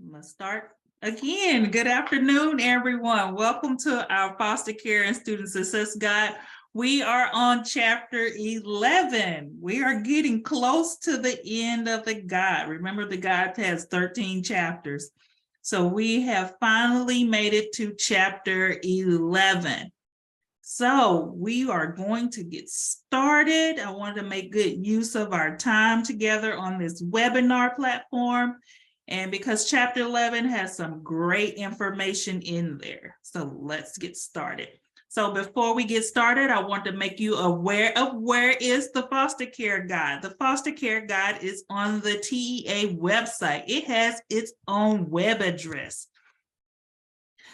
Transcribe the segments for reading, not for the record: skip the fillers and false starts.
Let's start again. Good afternoon, everyone. Welcome to our Foster Care and Student Success Guide. We are on chapter 11. We are getting close to the end of the guide. Remember, the guide has 13 chapters. So we have finally made it to chapter 11. So we are going to get started. I wanted to make good use of our time together on this webinar platform. And because chapter 11 has some great information in there. So let's get started. So before we get started, I want to make you aware of where is the foster care guide. The foster care guide is on the TEA website. It has its own web address.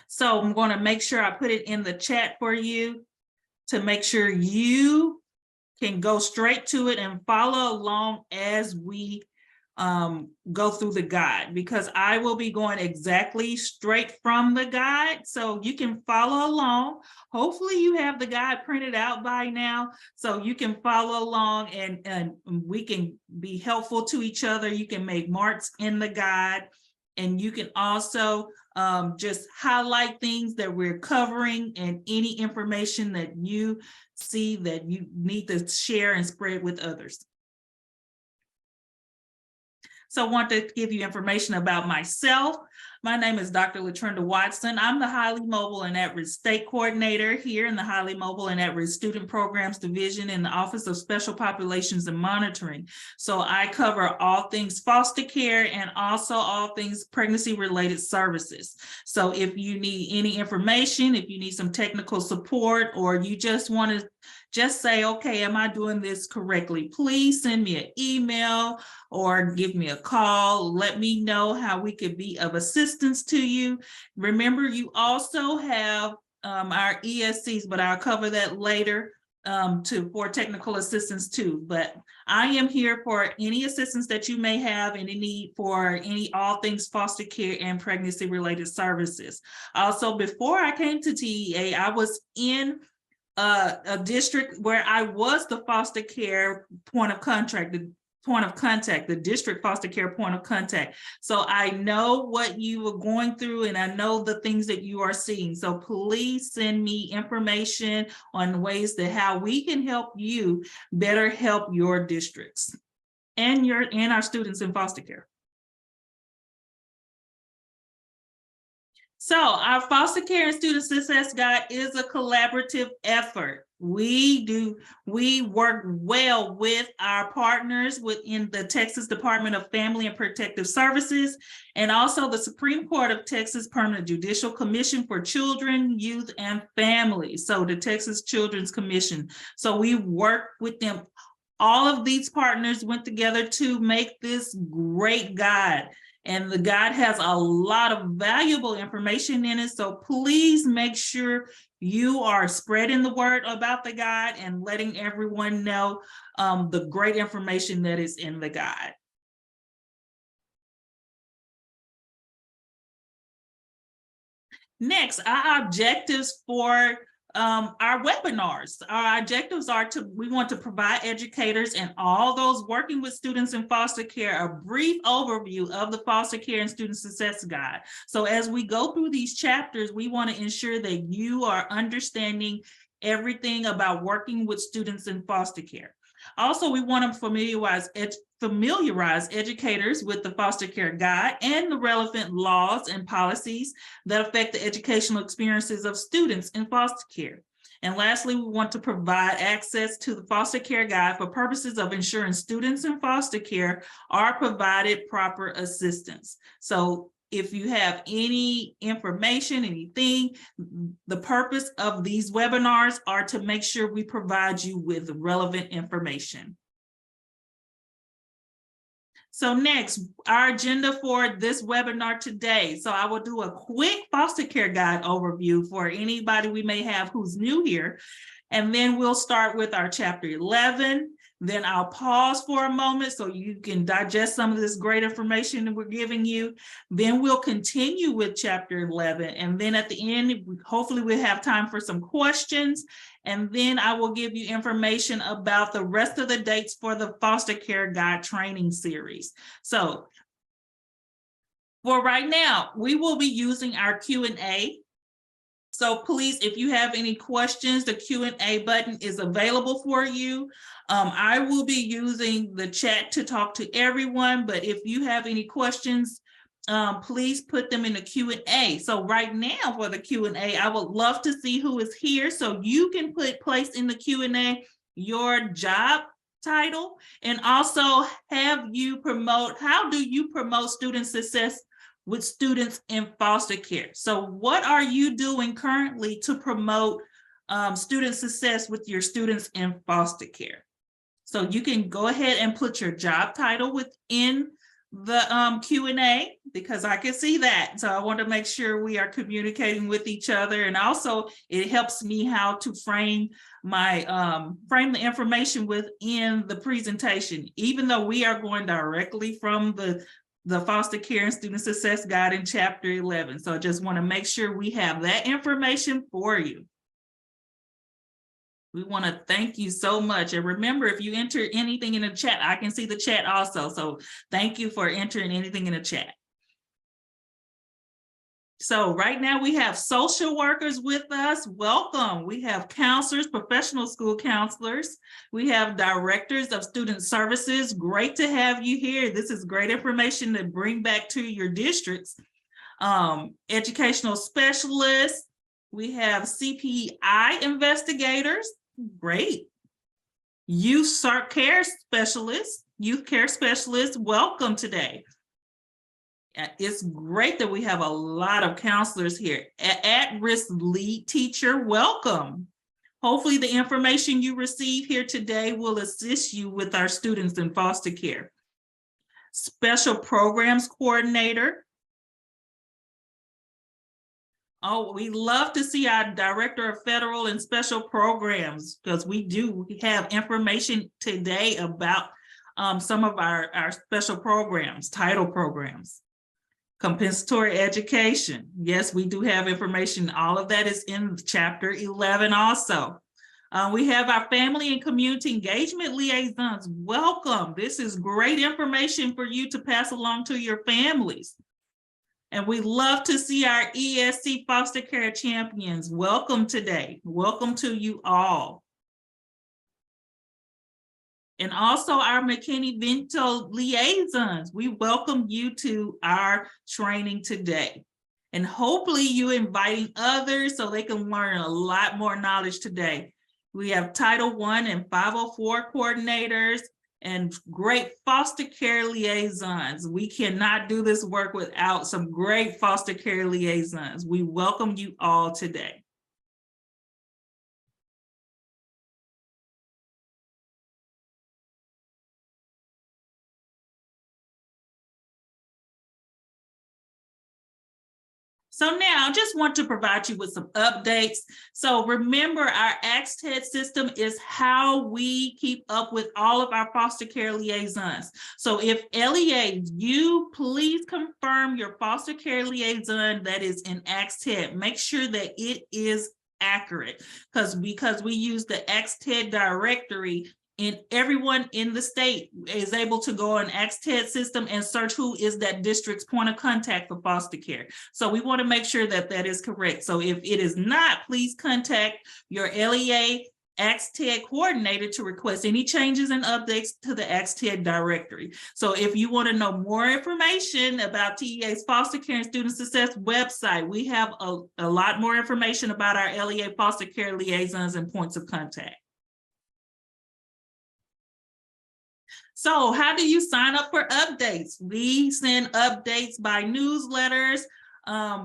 So I'm going to make sure I put it in the chat for you to make sure you can go straight to it and follow along as we go through the guide, because I will be going exactly straight from the guide, so you can follow along. Hopefully you have the guide printed out by now, so you can follow along and we can be helpful to each other. You can make marks in the guide, and you can also just highlight things that we're covering and any information that you see that you need to share and spread with others. So I want to give you information about myself. My name is Dr. Latrenda Watson. I'm the Highly Mobile and At-Risk State Coordinator here in the Highly Mobile and At-Risk Student Programs Division in the Office of Special Populations and Monitoring. So I cover all things foster care and also all things pregnancy-related services. So if you need any information, if you need some technical support, or you just want to just say, okay, am I doing this correctly? Please send me an email or give me a call. Let me know how we could be of assistance to you. Remember, you also have our ESCs, but I'll cover that later for technical assistance too. But I am here for any assistance that you may have, any need for all things foster care and pregnancy related services. Also, before I came to TEA, I was in a district where I was the foster care point of contact, the district foster care point of contact. So I know what you were going through and I know the things that you are seeing. So please send me information on ways that how we can help you better help your districts and our students in foster care. So our foster care and student success guide is a collaborative effort. We work well with our partners within the Texas Department of Family and Protective Services, and also the Supreme Court of Texas Permanent Judicial Commission for Children, Youth, and Families. So the Texas Children's Commission. So we work with them. All of these partners went together to make this great guide. And the guide has a lot of valuable information in it. So please make sure you are spreading the word about the guide and letting everyone know the great information that is in the guide. Next, our objectives for our webinars. Our objectives are we want to provide educators and all those working with students in foster care a brief overview of the foster care and student success guide. So as we go through these chapters, we want to ensure that you are understanding everything about working with students in foster care. Also, we want to familiarize educators with the foster care guide and the relevant laws and policies that affect the educational experiences of students in foster care. And lastly, we want to provide access to the foster care guide for purposes of ensuring students in foster care are provided proper assistance. So if you have any information, anything, the purpose of these webinars are to make sure we provide you with relevant information. So next, our agenda for this webinar today. So I will do a quick foster care guide overview for anybody we may have who's new here. And then we'll start with our chapter 11. Then I'll pause for a moment so you can digest some of this great information that we're giving you. Then we'll continue with chapter 11. And then at the end, hopefully we'll have time for some questions. And then I will give you information about the rest of the dates for the foster care guide training series. So For right now, we will be using our Q&A. So please, if you have any questions, the Q&A button is available for you. I will be using the chat to talk to everyone, but if you have any questions, please put them in the Q&A. So right now for the Q&A, I would love to see who is here. So you can place in the Q&A your job title, and also have you promote, how do you promote student success with students in foster care? So what are you doing currently to promote student success with your students in foster care? So you can go ahead and put your job title within the Q&A, because I can see that. So I want to make sure we are communicating with each other. And also it helps me how to frame my frame the information within the presentation, even though we are going directly from the foster care and student success guide in chapter 11. So I just want to make sure we have that information for you. We want to thank you so much. And remember, if you enter anything in the chat, I can see the chat also. So thank you for entering anything in the chat. So right now we have social workers with us. Welcome. We have counselors, professional school counselors. We have directors of student services. Great to have you here. This is great information to bring back to your districts. Educational specialists. We have CPI investigators. Great. Youth care specialists. Welcome today. It's great that we have a lot of counselors here. At-risk lead teacher, welcome. Hopefully the information you receive here today will assist you with our students in foster care. Special programs coordinator. Oh, we love to see our director of federal and special programs, because we have information today about some of our special programs, title programs. Compensatory education. Yes, we do have information. All of that is in chapter 11 also. We have our family and community engagement liaisons. Welcome. This is great information for you to pass along to your families. And we love to see our ESC foster care champions. Welcome today. Welcome to you all. And also our McKinney-Vento liaisons. We welcome you to our training today. And hopefully you inviting others so they can learn a lot more knowledge today. We have Title I and 504 coordinators and great foster care liaisons. We cannot do this work without some great foster care liaisons. We welcome you all today. So now I just want to provide you with some updates. So remember, our ACTED system is how we keep up with all of our foster care liaisons. So if LEA, you please confirm your foster care liaison that is in ACTED. Make sure that it is accurate, because we use the ACTED directory, and everyone in the state is able to go on ACTED system and search who is that district's point of contact for foster care. So we want to make sure that that is correct. So if it is not, please contact your LEA ACTED coordinator to request any changes and updates to the ACTED directory. So if you want to know more information about TEA's foster care and student success website, we have a lot more information about our LEA foster care liaisons and points of contact. So how do you sign up for updates? We send updates by newsletters.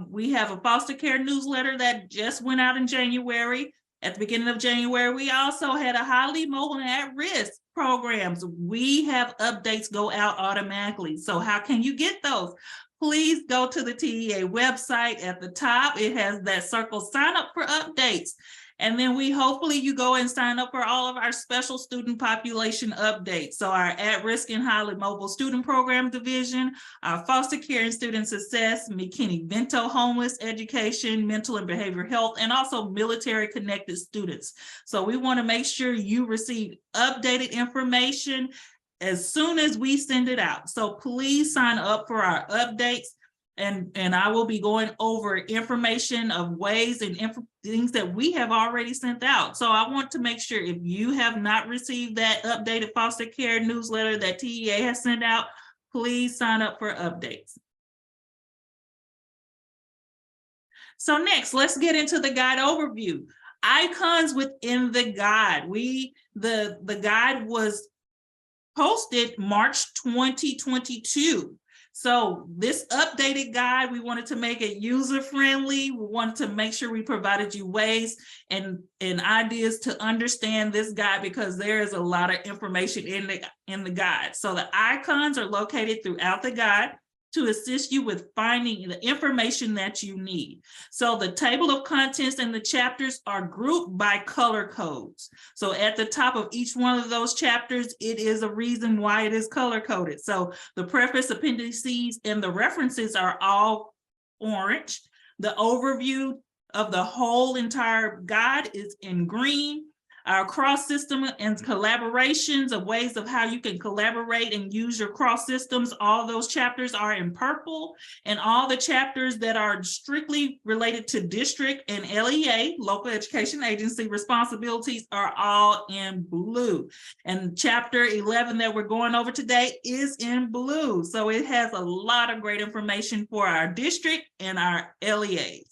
We have a foster care newsletter that just went out in January. At the beginning of January, we also had a highly mobile and at-risk programs. We have updates go out automatically. So how can you get those? Please go to the TEA website. At the top, it has that circle, sign up for updates. And then hopefully you go and sign up for all of our special student population updates. So our at-risk and highly mobile student program division, our foster care and student success, McKinney-Vento homeless education, mental and behavioral health, and also military connected students. So we want to make sure you receive updated information as soon as we send it out. So please sign up for our updates. and I will be going over information of ways and things that we have already sent out. So I want to make sure if you have not received that updated foster care newsletter that TEA has sent out, please sign up for updates. So next, let's get into the guide overview. Icons within the guide. The guide was posted March 2022. So this updated guide, we wanted to make it user-friendly. We wanted to make sure we provided you ways and ideas to understand this guide, because there is a lot of information in the guide. So the icons are located throughout the guide to assist you with finding the information that you need. So the table of contents and the chapters are grouped by color codes. So at the top of each one of those chapters, it is a reason why it is color coded. So the preface, appendices, and the references are all orange. The overview of the whole entire guide is in green. Our cross system and collaborations of ways of how you can collaborate and use your cross systems, all those chapters are in purple, and all the chapters that are strictly related to district and LEA, local education agency responsibilities, are all in blue. And chapter 11 that we're going over today is in blue. So it has a lot of great information for our district and our LEAs.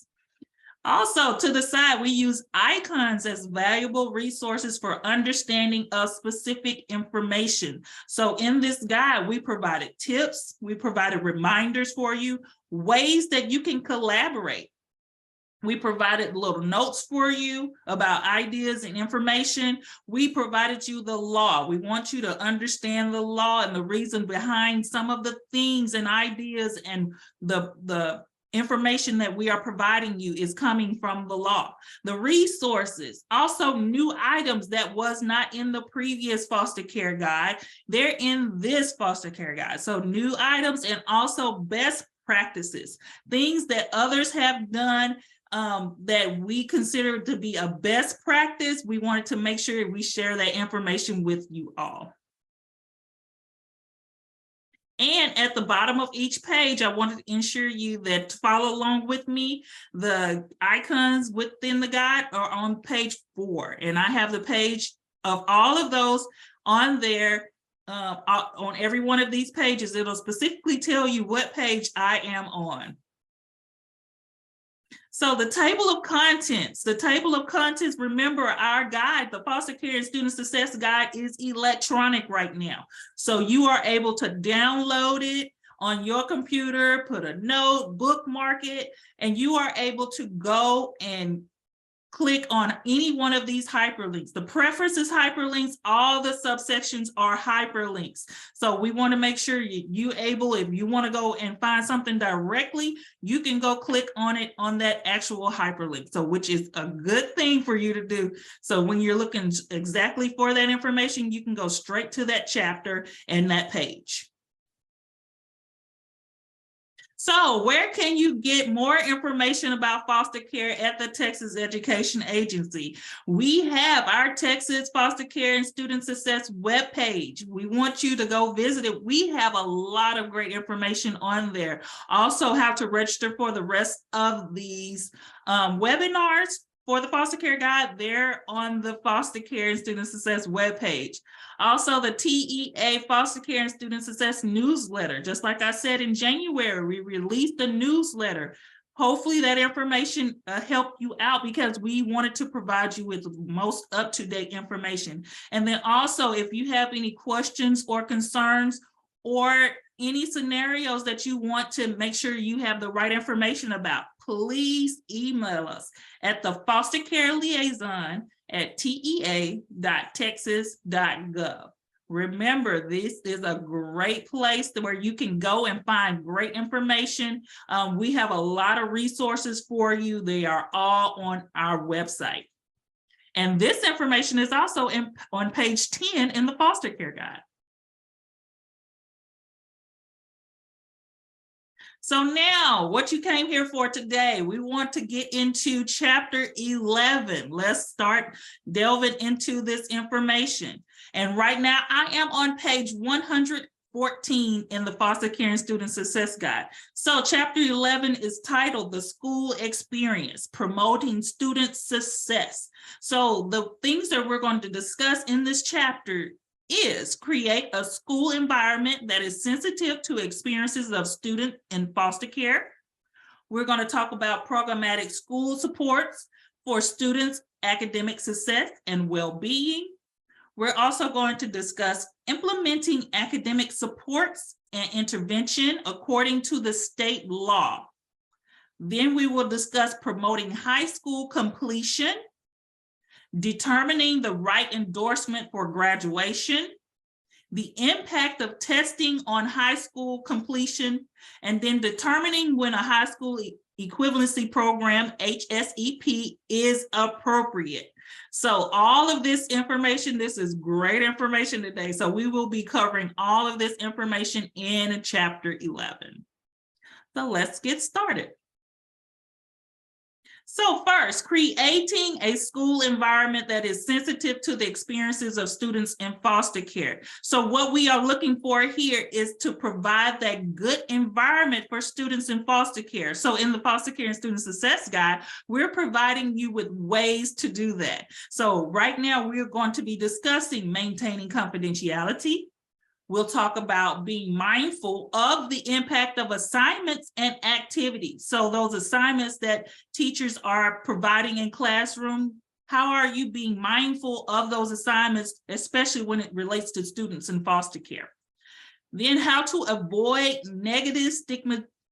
Also, to the side, we use icons as valuable resources for understanding of specific information. So in this guide, we provided tips, we provided reminders for you, ways that you can collaborate. We provided little notes for you about ideas and information. We provided you the law. We want you to understand the law and the reason behind some of the things and ideas, and the information that we are providing you is coming from the law. The resources, also new items that was not in the previous foster care guide, they're in this foster care guide. So new items, and also best practices, things that others have done that we consider to be a best practice. We wanted to make sure we share that information with you all. And at the bottom of each page, I wanted to ensure you that to follow along with me, the icons within the guide are on page 4. And I have the page of all of those on there. On every one of these pages, it'll specifically tell you what page I am on. So the table of contents, remember our guide, the Foster Care and Student Success Guide, is electronic right now. So you are able to download it on your computer, put a note, bookmark it, and you are able to go and click on any one of these hyperlinks. The preferences hyperlinks, all the subsections are hyperlinks. So we want to make sure you able, if you want to go and find something directly, you can go click on it on that actual hyperlink. So which is a good thing for you to do. So when you're looking exactly for that information, you can go straight to that chapter and that page. So where can you get more information about foster care at the Texas Education Agency? We have our Texas Foster Care and Student Success webpage. We want you to go visit it. We have a lot of great information on there. Also, how to register for the rest of these webinars for the foster care guide, they're on the Foster Care and Student Success webpage. Also, the TEA Foster Care and Student Success newsletter. Just like I said, in January, we released a newsletter. Hopefully that information helped you out, because we wanted to provide you with the most up-to-date information. And then also, if you have any questions or concerns or any scenarios that you want to make sure you have the right information about, please email us at the foster care liaison at tea.texas.gov. Remember, this is a great place where you can go and find great information. We have a lot of resources for you. They are all on our website. And this information is also on page 10 in the foster care guide. So now, what you came here for today, we want to get into chapter 11. Let's start delving into this information. And right now, I am on page 104 14 in the Foster Care and Student Success Guide. So chapter 11 is titled The School Experience, Promoting Student Success. So the things that we're going to discuss in this chapter is create a school environment that is sensitive to experiences of students in foster care. We're going to talk about programmatic school supports for students' academic success and well-being. We're also going to discuss implementing academic supports and intervention according to the state law. Then we will discuss promoting high school completion, determining the right endorsement for graduation, the impact of testing on high school completion, and then determining when a high school equivalency program, HSEP, is appropriate. So all of this information, this is great information today. So we will be covering all of this information in chapter 11. So let's get started. So first, creating a school environment that is sensitive to the experiences of students in foster care. So what we are looking for here is to provide that good environment for students in foster care. So in the Foster Care and Student Success Guide, we're providing you with ways to do that. So right now, we're going to be discussing maintaining confidentiality. We'll talk about being mindful of the impact of assignments and activities. So those assignments that teachers are providing in classroom, how are you being mindful of those assignments, especially when it relates to students in foster care? Then how to avoid negative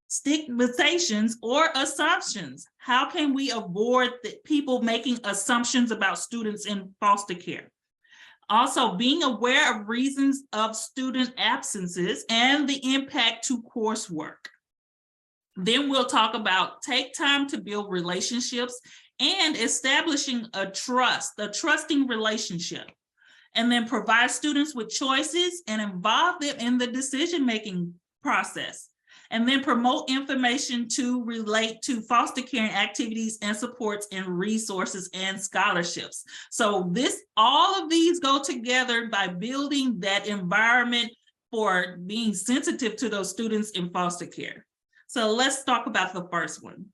stigmatizations or assumptions. How can we avoid people making assumptions about students in foster care? Also, being aware of reasons of student absences and the impact to coursework. Then we'll talk about take time to build relationships and establishing a trusting relationship. And then provide students with choices and involve them in the decision-making process. And then promote information to relate to foster care activities and supports and resources and scholarships. So all of these go together by building that environment for being sensitive to those students in foster care. So let's talk about the first one.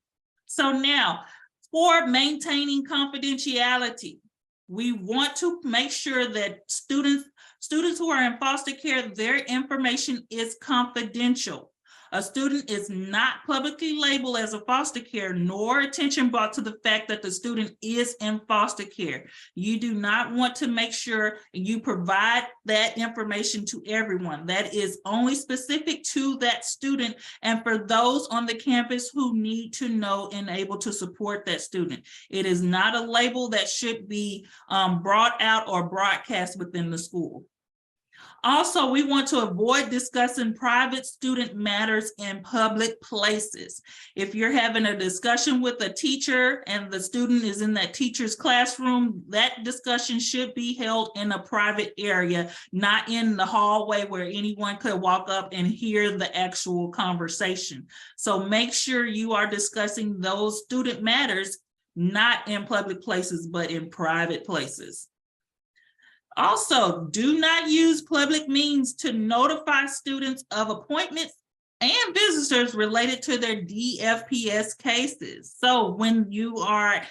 So now, for maintaining confidentiality, we want to make sure that students who are in foster care, their information is confidential. A student is not publicly labeled as a foster care, nor attention brought to the fact that the student is in foster care. You do not want to make sure you provide that information to everyone. That is only specific to that student and for those on the campus who need to know and able to support that student. It is not a label that should be brought out or broadcast within the school. Also, we want to avoid discussing private student matters in public places. If you're having a discussion with a teacher and the student is in that teacher's classroom, that discussion should be held in a private area, not in the hallway where anyone could walk up and hear the actual conversation. So make sure you are discussing those student matters, not in public places, but in private places. Also, do not use public means to notify students of appointments and visitors related to their DFPS cases. So when a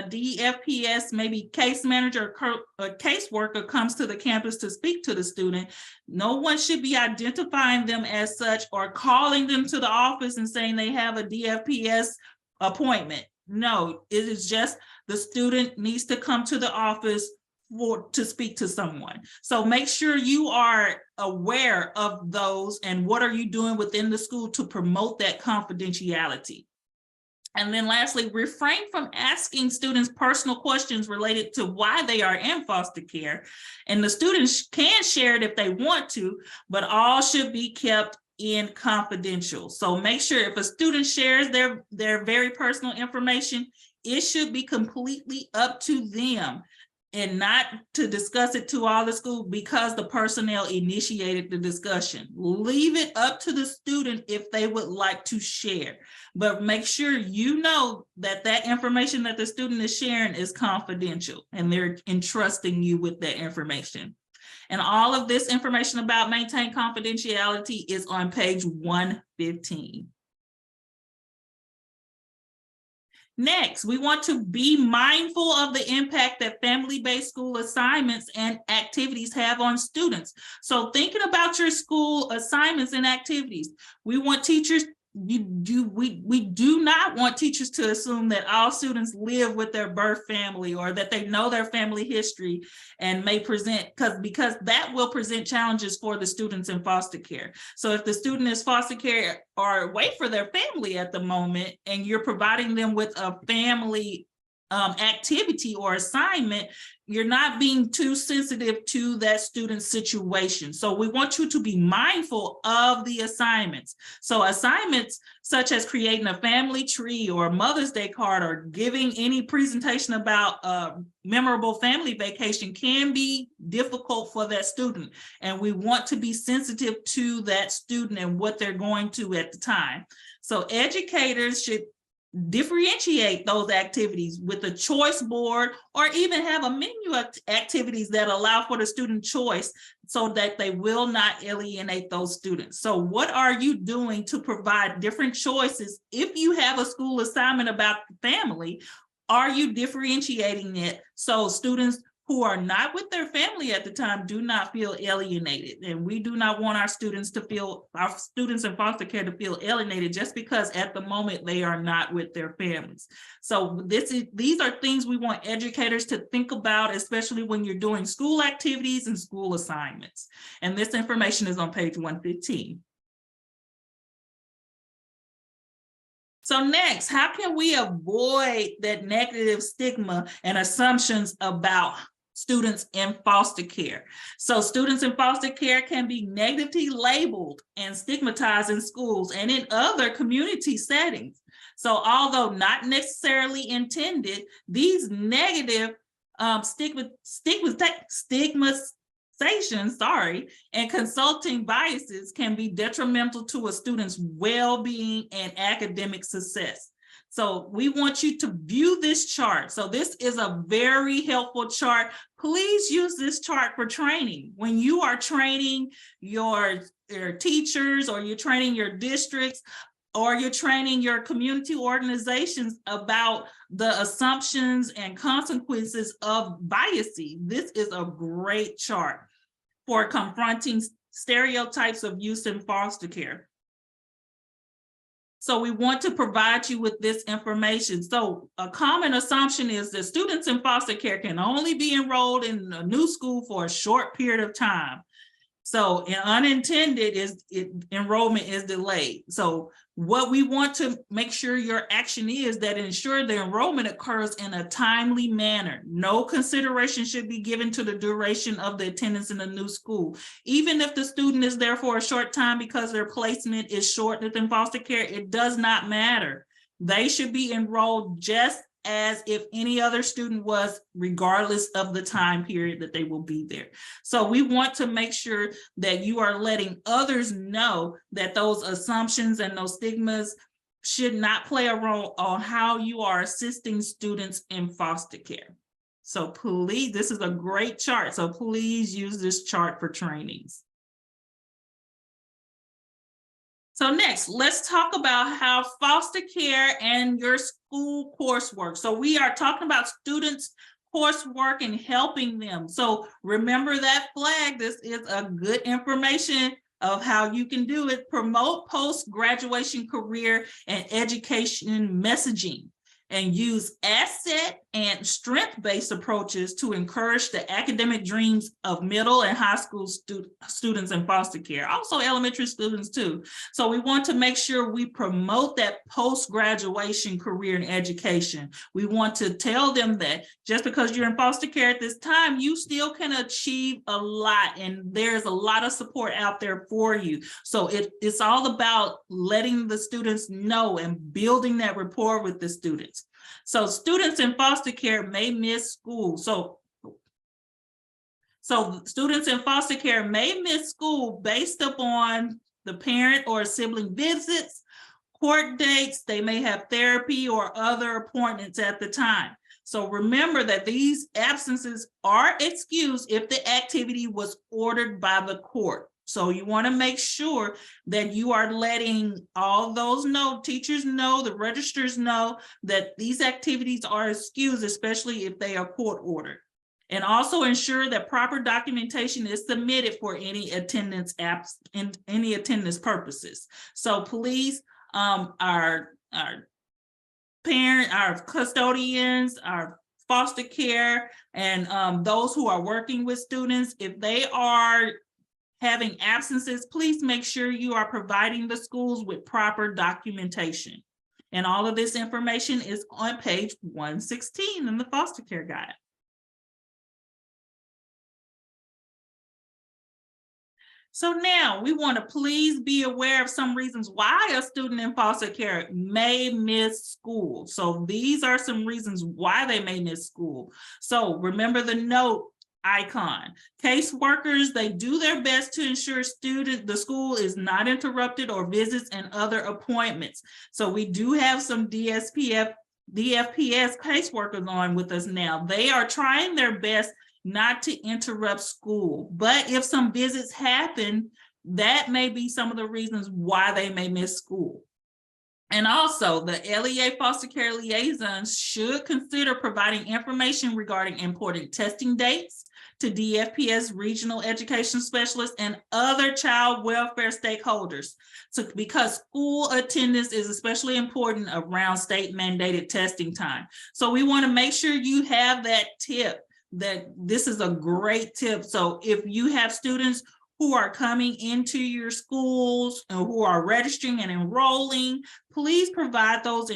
DFPS, maybe case manager or caseworker comes to the campus to speak to the student, no one should be identifying them as such or calling them to the office and saying they have a DFPS appointment. No, it is just the student needs to come to the office to speak to someone. So make sure you are aware of those and what are you doing within the school to promote that confidentiality. And then lastly, refrain from asking students personal questions related to why they are in foster care. And the students can share it if they want to, but all should be kept in confidential. So make sure if a student shares their very personal information, it should be completely up to them and not to discuss it to all the school because the personnel initiated the discussion. Leave it up to the student if they would like to share, but make sure you know that that information that the student is sharing is confidential and they're entrusting you with that information. And all of this information about maintain confidentiality is on page 115. Next, we want to be mindful of the impact that family-based school assignments and activities have on students. So thinking about your school assignments and activities, we want teachers, we do not want teachers to assume that all students live with their birth family or that they know their family history and may present, because that will present challenges for the students in foster care. So if the student is foster care or away for their family at the moment, and you're providing them with a family activity or assignment, you're not being too sensitive to that student's situation. So we want you to be mindful of the assignments. So assignments such as creating a family tree or a Mother's Day card or giving any presentation about a memorable family vacation can be difficult for that student. And we want to be sensitive to that student and what they're going to at the time. So educators should differentiate those activities with a choice board, or even have a menu of activities that allow for the student choice so that they will not alienate those students. So what are you doing to provide different choices? If you have a school assignment about the family, are you differentiating it so students who are not with their family at the time do not feel alienated? And we do not want our students in foster care to feel alienated just because at the moment they are not with their families. So these are things we want educators to think about, especially when you're doing school activities and school assignments. And this information is on page 115. So next, how can we avoid that negative stigma and assumptions about students in foster care? So students in foster care can be negatively labeled and stigmatized in schools and in other community settings. So although not necessarily intended, these negative stigmatization, and consulting biases can be detrimental to a student's well-being and academic success. So we want you to view this chart. So this is a very helpful chart. Please use this chart for training. When you are training your teachers, or you're training your districts, or you're training your community organizations about the assumptions and consequences of biases, this is a great chart for confronting stereotypes of use in foster care. So we want to provide you with this information. So a common assumption is that students in foster care can only be enrolled in a new school for a short period of time. So unintended is enrollment is delayed. So what we want to make sure your action is that ensure the enrollment occurs in a timely manner. No consideration should be given to the duration of the attendance in a new school. Even if the student is there for a short time because their placement is short within foster care, it does not matter. They should be enrolled just as if any other student was, regardless of the time period that they will be there. So we want to make sure that you are letting others know that those assumptions and those stigmas should not play a role on how you are assisting students in foster care. So please, this is a great chart. So please use this chart for trainings. So next, let's talk about how foster care and your school coursework. So we are talking about students' coursework and helping them. So remember that flag. This is a good information of how you can do it. Promote post-graduation career and education messaging, and use asset and strength-based approaches to encourage the academic dreams of middle and high school students in foster care, also elementary students too. So we want to make sure we promote that post-graduation career and education. We want to tell them that just because you're in foster care at this time, you still can achieve a lot, and there's a lot of support out there for you. So it's all about letting the students know and building that rapport with the students. So students in foster care may miss school. So students in foster care may miss school based upon the parent or sibling visits, court dates. They may have therapy or other appointments at the time. So remember that these absences are excused if the activity was ordered by the court. So you want to make sure that you are letting all those teachers know, the registers know that these activities are excused, especially if they are court ordered. And also ensure that proper documentation is submitted for any attendance purposes. So please, our parent, our custodians, our foster care, and those who are working with students, if they are having absences, please make sure you are providing the schools with proper documentation. And all of this information is on page 116 in the foster care guide. So now we want to please be aware of some reasons why a student in foster care may miss school. So these are some reasons why they may miss school. So remember the note icon. Caseworkers, they do their best to ensure the school is not interrupted or visits and other appointments. So we do have some DFPS caseworkers on with us now. They are trying their best not to interrupt school, but if some visits happen, that may be some of the reasons why they may miss school. And also the LEA foster care liaisons should consider providing information regarding important testing dates to DFPS regional education specialists and other child welfare stakeholders. So because school attendance is especially important around state mandated testing time. So we want to make sure you have that tip, that this is a great tip. So if you have students who are coming into your schools and who are registering and enrolling, please provide those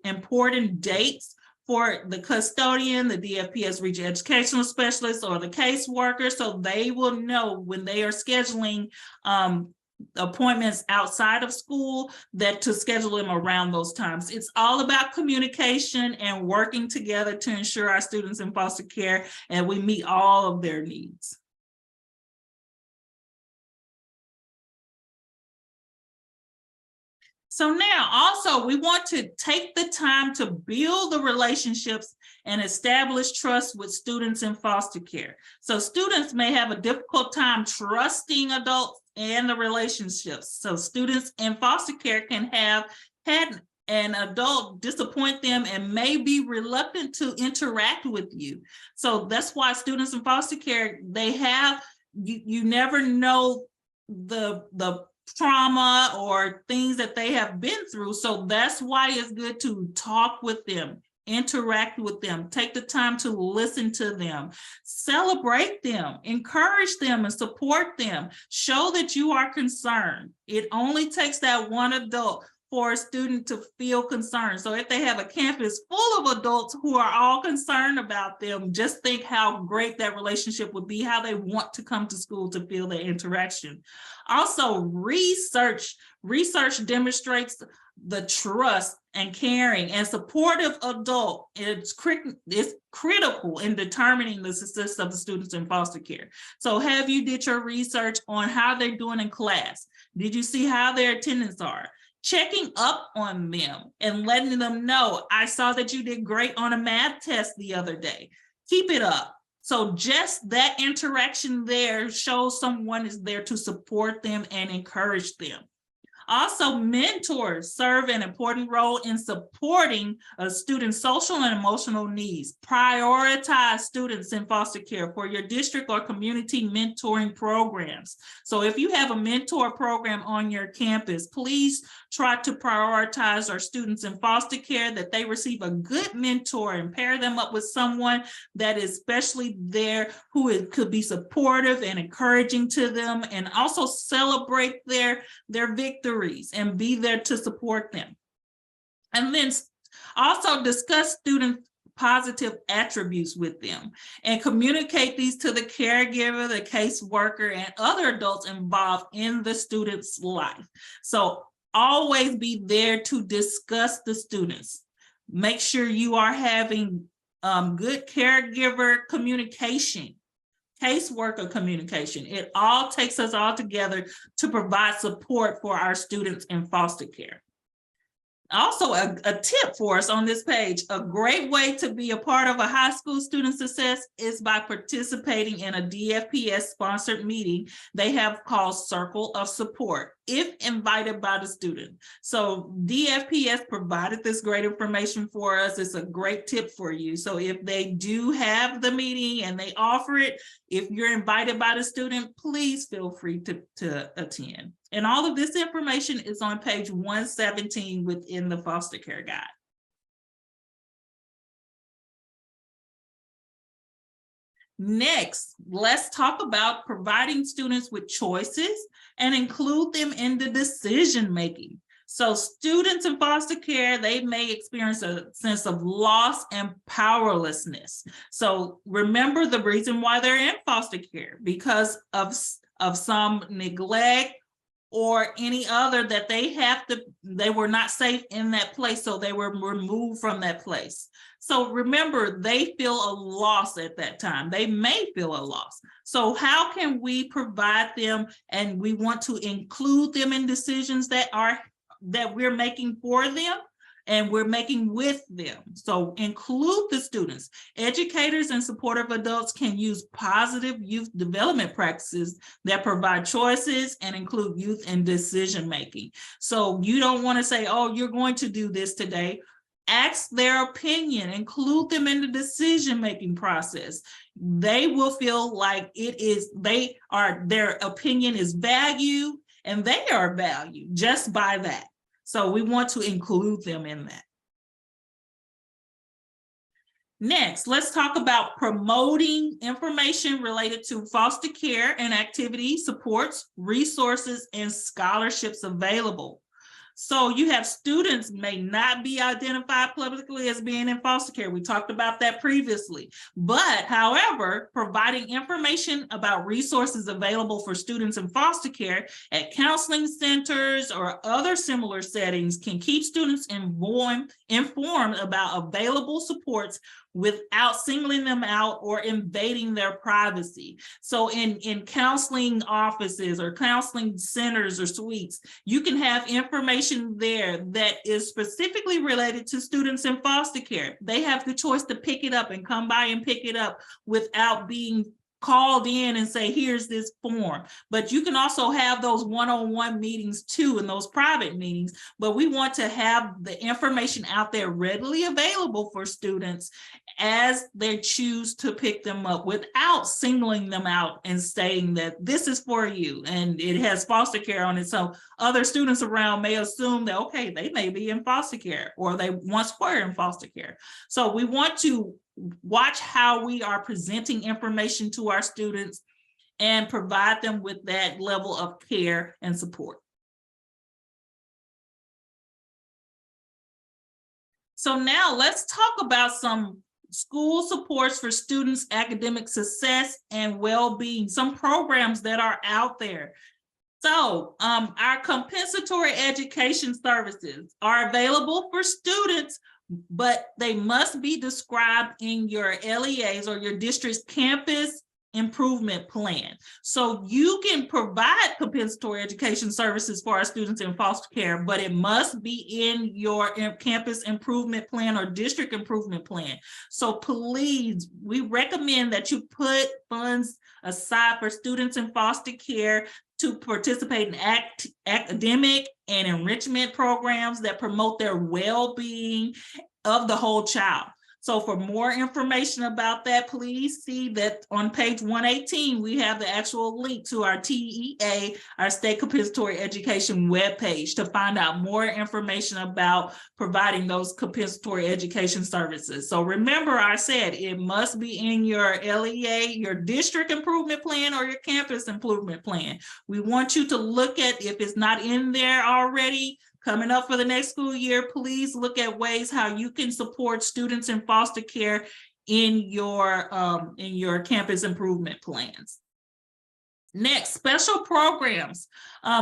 important dates for the custodian, the DFPS regional educational specialist, or the caseworker, so they will know when they are scheduling appointments outside of school that to schedule them around those times. It's all about communication and working together to ensure our students in foster care and we meet all of their needs. So now also we want to take the time to build the relationships and establish trust with students in foster care. So students may have a difficult time trusting adults and the relationships. So students in foster care can have had an adult disappoint them and may be reluctant to interact with you. So that's why students in foster care, they have, you never know the trauma or things that they have been through. So that's why it's good to talk with them, interact with them, take the time to listen to them, celebrate them, encourage them and support them, show that you are concerned. It only takes that one adult for a student to feel concerned. So if they have a campus full of adults who are all concerned about them, just think how great that relationship would be, how they want to come to school to feel the interaction. Also, research demonstrates the trust and caring and supportive adult. It's critical in determining the success of the students in foster care. So have you did your research on how they're doing in class? Did you see how their attendance are? Checking up on them and letting them know, I saw that you did great on a math test the other day. Keep it up. So just that interaction there shows someone is there to support them and encourage them. Also, mentors serve an important role in supporting a student's social and emotional needs. Prioritize students in foster care for your district or community mentoring programs. So if you have a mentor program on your campus, please try to prioritize our students in foster care, that they receive a good mentor and pair them up with someone that is especially there who could be supportive and encouraging to them, and also celebrate their victories and be there to support them. And then also discuss student positive attributes with them and communicate these to the caregiver, the caseworker, and other adults involved in the student's life. So always be there to discuss the students. Make sure you are having good caregiver communication, caseworker communication. It all takes us all together to provide support for our students in foster care. Also, a tip for us on this page, a great way to be a part of a high school student success is by participating in a DFPS sponsored meeting they have called Circle of Support, if invited by the student. So DFPS provided this great information for us. It's a great tip for you. So if they do have the meeting and they offer it, if you're invited by the student, please feel free to attend. And all of this information is on page 117 within the foster care guide. Next, let's talk about providing students with choices and include them in the decision making. So students in foster care, they may experience a sense of loss and powerlessness. So remember the reason why they're in foster care, because of some neglect or any other that they were not safe in that place, so they were removed from that place. So remember, they feel a loss at that time. They may feel a loss. So how can we provide them, and we want to include them in decisions that we're making for them and we're making with them. So include the students. Educators and supportive adults can use positive youth development practices that provide choices and include youth in decision making. So you don't want to say, oh, you're going to do this today. Ask their opinion, include them in the decision-making process. They will feel like their opinion is valued, and they are valued just by that. So we want to include them in that. Next, let's talk about promoting information related to foster care and activity supports, resources, and scholarships available. So you have students may not be identified publicly as being in foster care. We talked about that previously. But however, providing information about resources available for students in foster care at counseling centers or other similar settings can keep students informed about available supports without singling them out or invading their privacy. So in counseling offices or counseling centers or suites, you can have information there that is specifically related to students in foster care. They have the choice to pick it up and come by and pick it up without being called in and say, here's this form. But you can also have those one-on-one meetings too, and those private meetings. But we want to have the information out there readily available for students as they choose to pick them up without singling them out and saying that this is for you and it has foster care on it. So other students around may assume that, okay, they may be in foster care or they once were in foster care. So we want to watch how we are presenting information to our students and provide them with that level of care and support. So now let's talk about some school supports for students' academic success and well-being, some programs that are out there. So our compensatory education services are available for students, but they must be described in your LEAs or your district's campus improvement plan. So you can provide compensatory education services for our students in foster care, but it must be in your campus improvement plan or district improvement plan. So please, we recommend that you put funds aside for students in foster care to participate in academic and enrichment programs that promote their well-being of the whole child. So for more information about that, please see that on page 118, we have the actual link to our TEA, our State Compensatory Education webpage, to find out more information about providing those compensatory education services. So remember, I said it must be in your LEA, your district improvement plan, or your campus improvement plan. We want you to look at, if it's not in there already, coming up for the next school year, please look at ways how you can support students in foster care in your campus improvement plans. Next, special programs.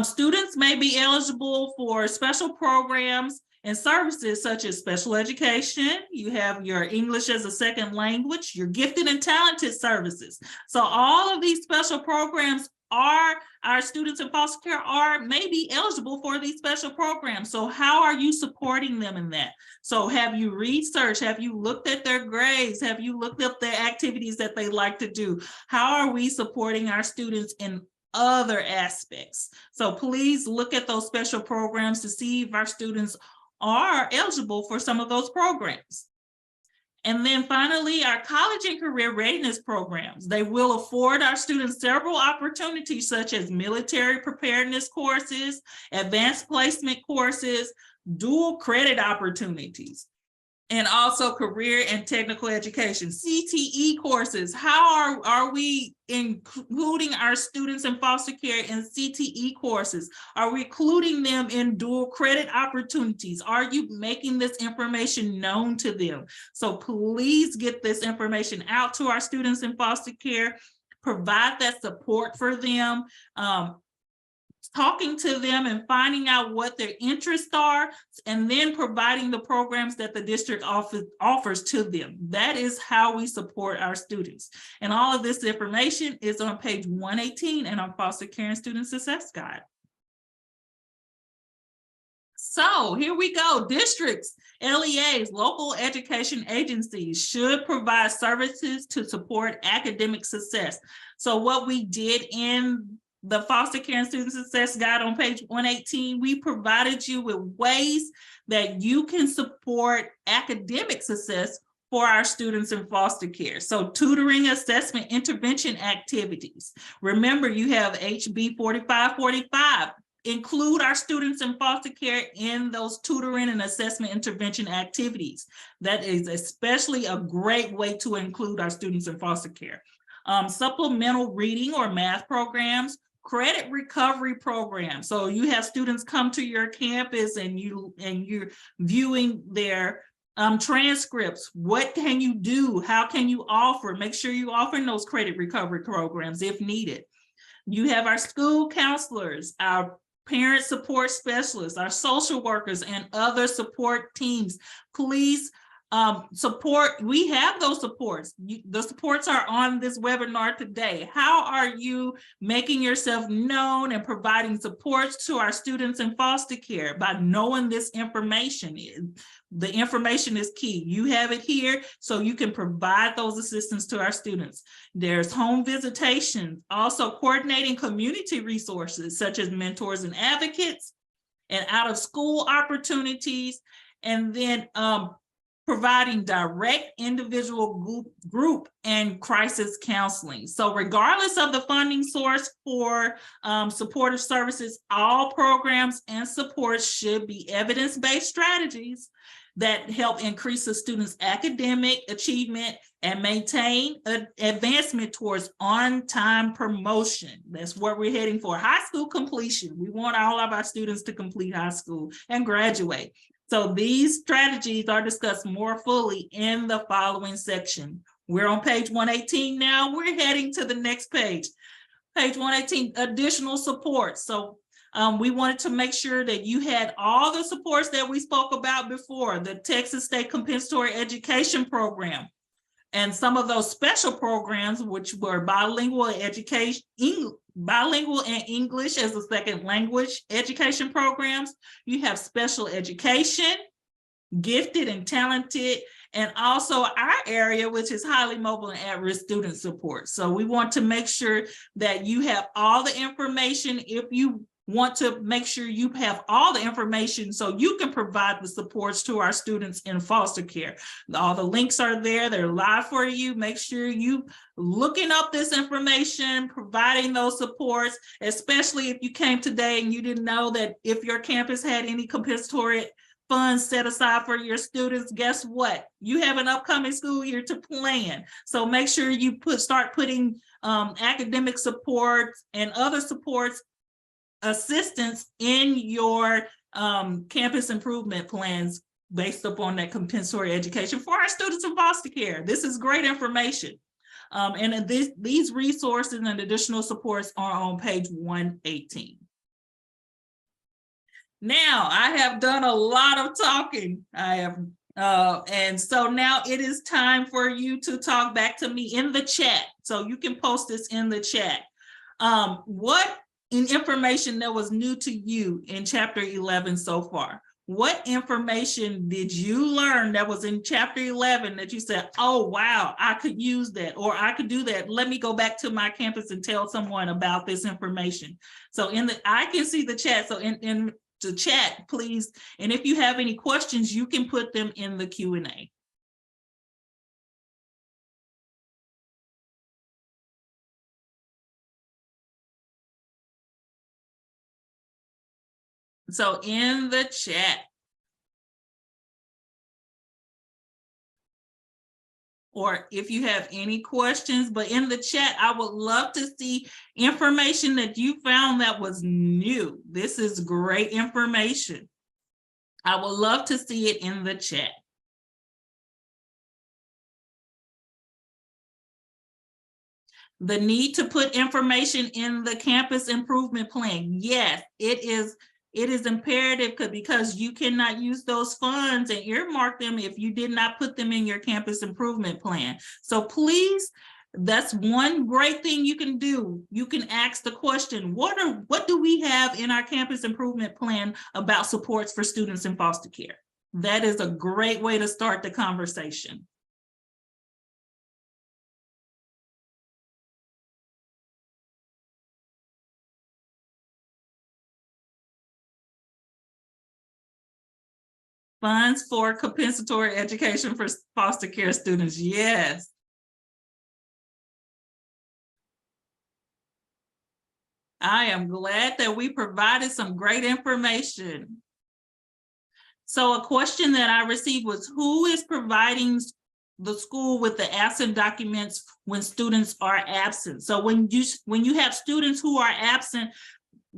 Students may be eligible for special programs and services such as special education. You have your English as a second language, your gifted and talented services. So all of these special programs our students in foster care are maybe eligible for these special programs. So how are you supporting them in that? So have you researched? Have you looked at their grades? Have you looked up their activities that they like to do? How are we supporting our students in other aspects? So please look at those special programs to see if our students are eligible for some of those programs. And then finally, our college and career readiness programs. They will afford our students several opportunities such as military preparedness courses, advanced placement courses, dual credit opportunities, and also career and technical education, CTE courses. How are we including our students in foster care in CTE courses? Are we including them in dual credit opportunities? Are you making this information known to them? So please get this information out to our students in foster care, provide that support for them, talking to them and finding out what their interests are, and then providing the programs that the district offers to them. That is how we support our students. And all of this information is on page 118 in our Foster Care and Student Success Guide. So here we go. Districts, LEAs, local education agencies should provide services to support academic success. So what we did in the Foster Care and Student Success Guide on page 118, we provided you with ways that you can support academic success for our students in foster care. So tutoring, assessment, intervention activities. Remember, you have HB 4545. Include our students in foster care in those tutoring and assessment intervention activities. That is especially a great way to include our students in foster care. Supplemental reading or math programs, credit recovery program. So you have students come to your campus and you're viewing their transcripts. What can you do? How can you offer? Make sure you offer those credit recovery programs if needed. You have our school counselors, our parent support specialists, our social workers, and other support teams. Please support. We have those supports. The supports are on this webinar today. How are you making yourself known and providing supports to our students in foster care? By knowing this information. The information is key. You have it here so you can provide those assistance to our students. There's home visitation, also coordinating community resources such as mentors and advocates and out of school opportunities, and then providing direct individual group and crisis counseling. So regardless of the funding source for supportive services, all programs and supports should be evidence-based strategies that help increase the student's academic achievement and maintain advancement towards on-time promotion. That's what we're heading for. High school completion. We want all of our students to complete high school and graduate. So these strategies are discussed more fully in the following section. We're on page 118 now. We're heading to the next page. Page 118, additional support. So we wanted to make sure that you had all the supports that we spoke about before, the Texas State Compensatory Education Program, and some of those special programs, which were bilingual education, bilingual and English as a second language education programs. You have special education, gifted and talented, and also our area, which is highly mobile and at-risk student support. So we want to make sure that you have all the information. If you want to make sure you have all the information so you can provide the supports to our students in foster care. All the links are there, they're live for you. Make sure you looking up this information, providing those supports, especially if you came today and you didn't know that if your campus had any compensatory funds set aside for your students. Guess what? You have an upcoming school year to plan. So make sure you start putting academic support and other supports assistance in your campus improvement plans based upon that compensatory education for our students in foster care. This is great information. And these resources and additional supports are on page 118. Now, I have done a lot of talking. And so now it is time for you to talk back to me in the chat. So you can post this in the chat. What information that was new to you in chapter 11 so far? What information did you learn that was in chapter 11 that you said, oh, wow, I could use that, or I could do that. Let me go back to my campus and tell someone about this information. So I can see the chat. So in the chat, please. And if you have any questions, you can put them in the Q&A. So in the chat, or if you have any questions, but in the chat, I would love to see information that you found that was new. This is great information. I would love to see it in the chat. The need to put information in the campus improvement plan. Yes, it is imperative because you cannot use those funds and earmark them if you did not put them in your campus improvement plan. So please, that's one great thing you can do. You can ask the question, what do we have in our campus improvement plan about supports for students in foster care? That is a great way to start the conversation. Funds for compensatory education for foster care students. Yes. I am glad that we provided some great information. So a question that I received was, who is providing the school with the absent documents when students are absent? So when you have students who are absent,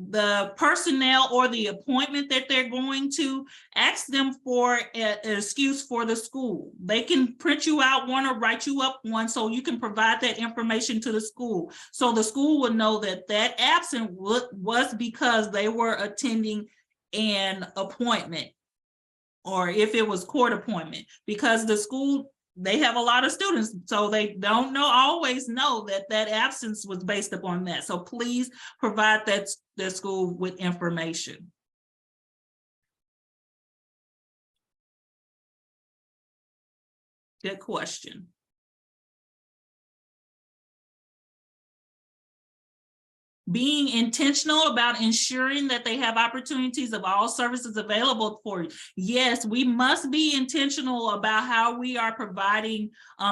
the personnel or the appointment that they're going to, ask them for an excuse for the school. They can print you out one or write you up one so you can provide that information to the school. So the school would know that that absent was because they were attending an appointment, or if it was court appointment, because the school, they have a lot of students, so they don't always know that absence was based upon that. So please provide the school with information. Good question. Being intentional about ensuring that they have opportunities of all services available for you. Yes, we must be intentional about how we are providing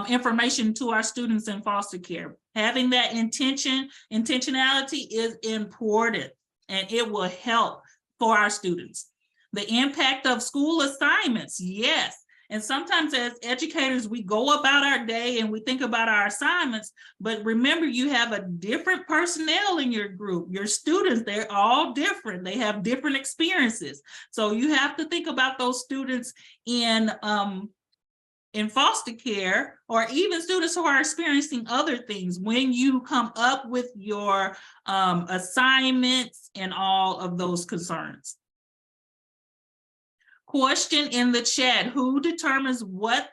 information to our students in foster care. Having that intentionality is important, and it will help for our students. The impact of school assignments, yes. And sometimes as educators, we go about our day and we think about our assignments, but remember, you have a different personnel in your group. Your students, they're all different. They have different experiences. So you have to think about those students in foster care, or even students who are experiencing other things when you come up with your assignments and all of those concerns. Question in the chat, who determines what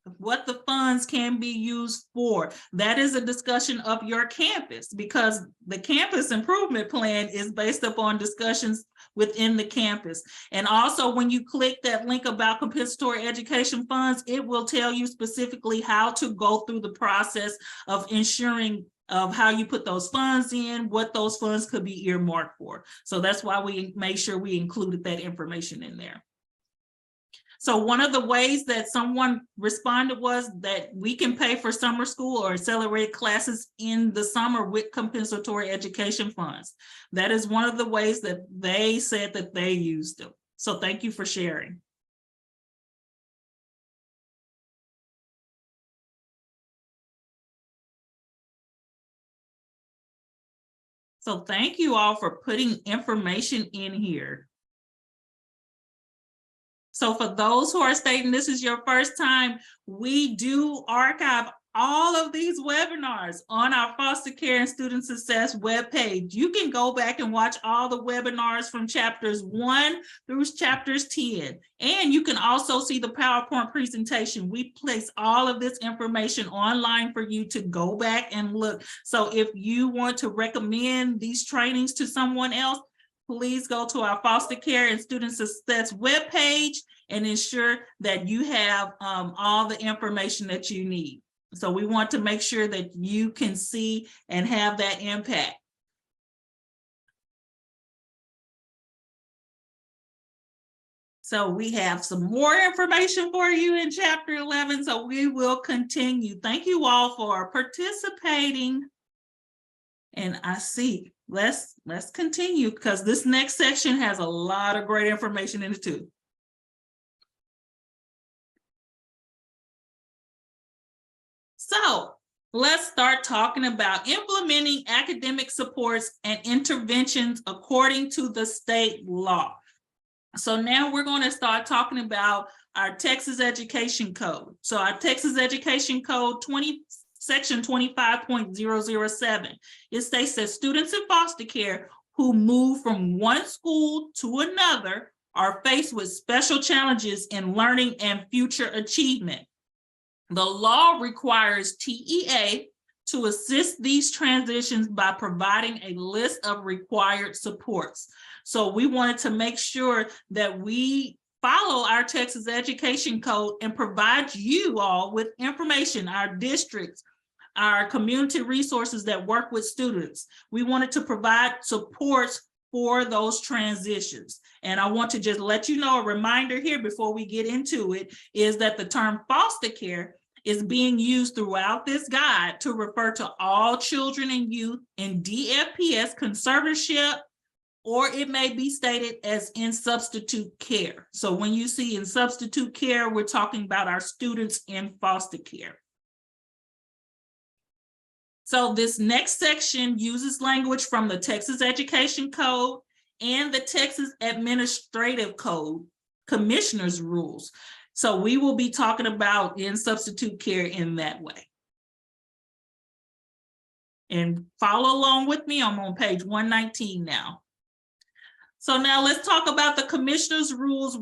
the funds can be used for? That is a discussion of your campus, because the campus improvement plan is based upon discussions within the campus. And also, when you click that link about compensatory education funds, it will tell you specifically how to go through the process of ensuring of how you put those funds in, what those funds could be earmarked for. So that's why we made sure we included that information in there. So one of the ways that someone responded was that we can pay for summer school or accelerated classes in the summer with compensatory education funds. That is one of the ways that they said that they used them. So thank you for sharing. So thank you all for putting information in here. So for those who are stating this is your first time, we do archive all of these webinars on our foster care and student success webpage. You can go back and watch all the webinars from chapters 1 through chapters 10. And you can also see the PowerPoint presentation. We place all of this information online for you to go back and look. So if you want to recommend these trainings to someone else, please go to our foster care and student success webpage and ensure that you have all the information that you need. So we want to make sure that you can see and have that impact. So we have some more information for you in chapter 11, so we will continue. Thank you all for participating. And I see, let's continue, because this next section has a lot of great information in it too. So let's start talking about implementing academic supports and interventions according to the state law. So now we're going to start talking about our Texas Education Code. So our Texas Education Code section 25.007, it states that students in foster care who move from one school to another are faced with special challenges in learning and future achievement. The law requires TEA to assist these transitions by providing a list of required supports. So we wanted to make sure that we follow our Texas Education Code and provide you all with information, our districts, our community resources that work with students. We wanted to provide supports for those transitions. And I want to just let you know, a reminder here before we get into it, is that the term foster care is being used throughout this guide to refer to all children and youth in DFPS conservatorship, or it may be stated as in substitute care. So when you see in substitute care, we're talking about our students in foster care. So this next section uses language from the Texas Education Code and the Texas Administrative Code Commissioner's Rules. So we will be talking about in substitute care in that way. And follow along with me, I'm on page 119 now. So now let's talk about the Commissioner's Rules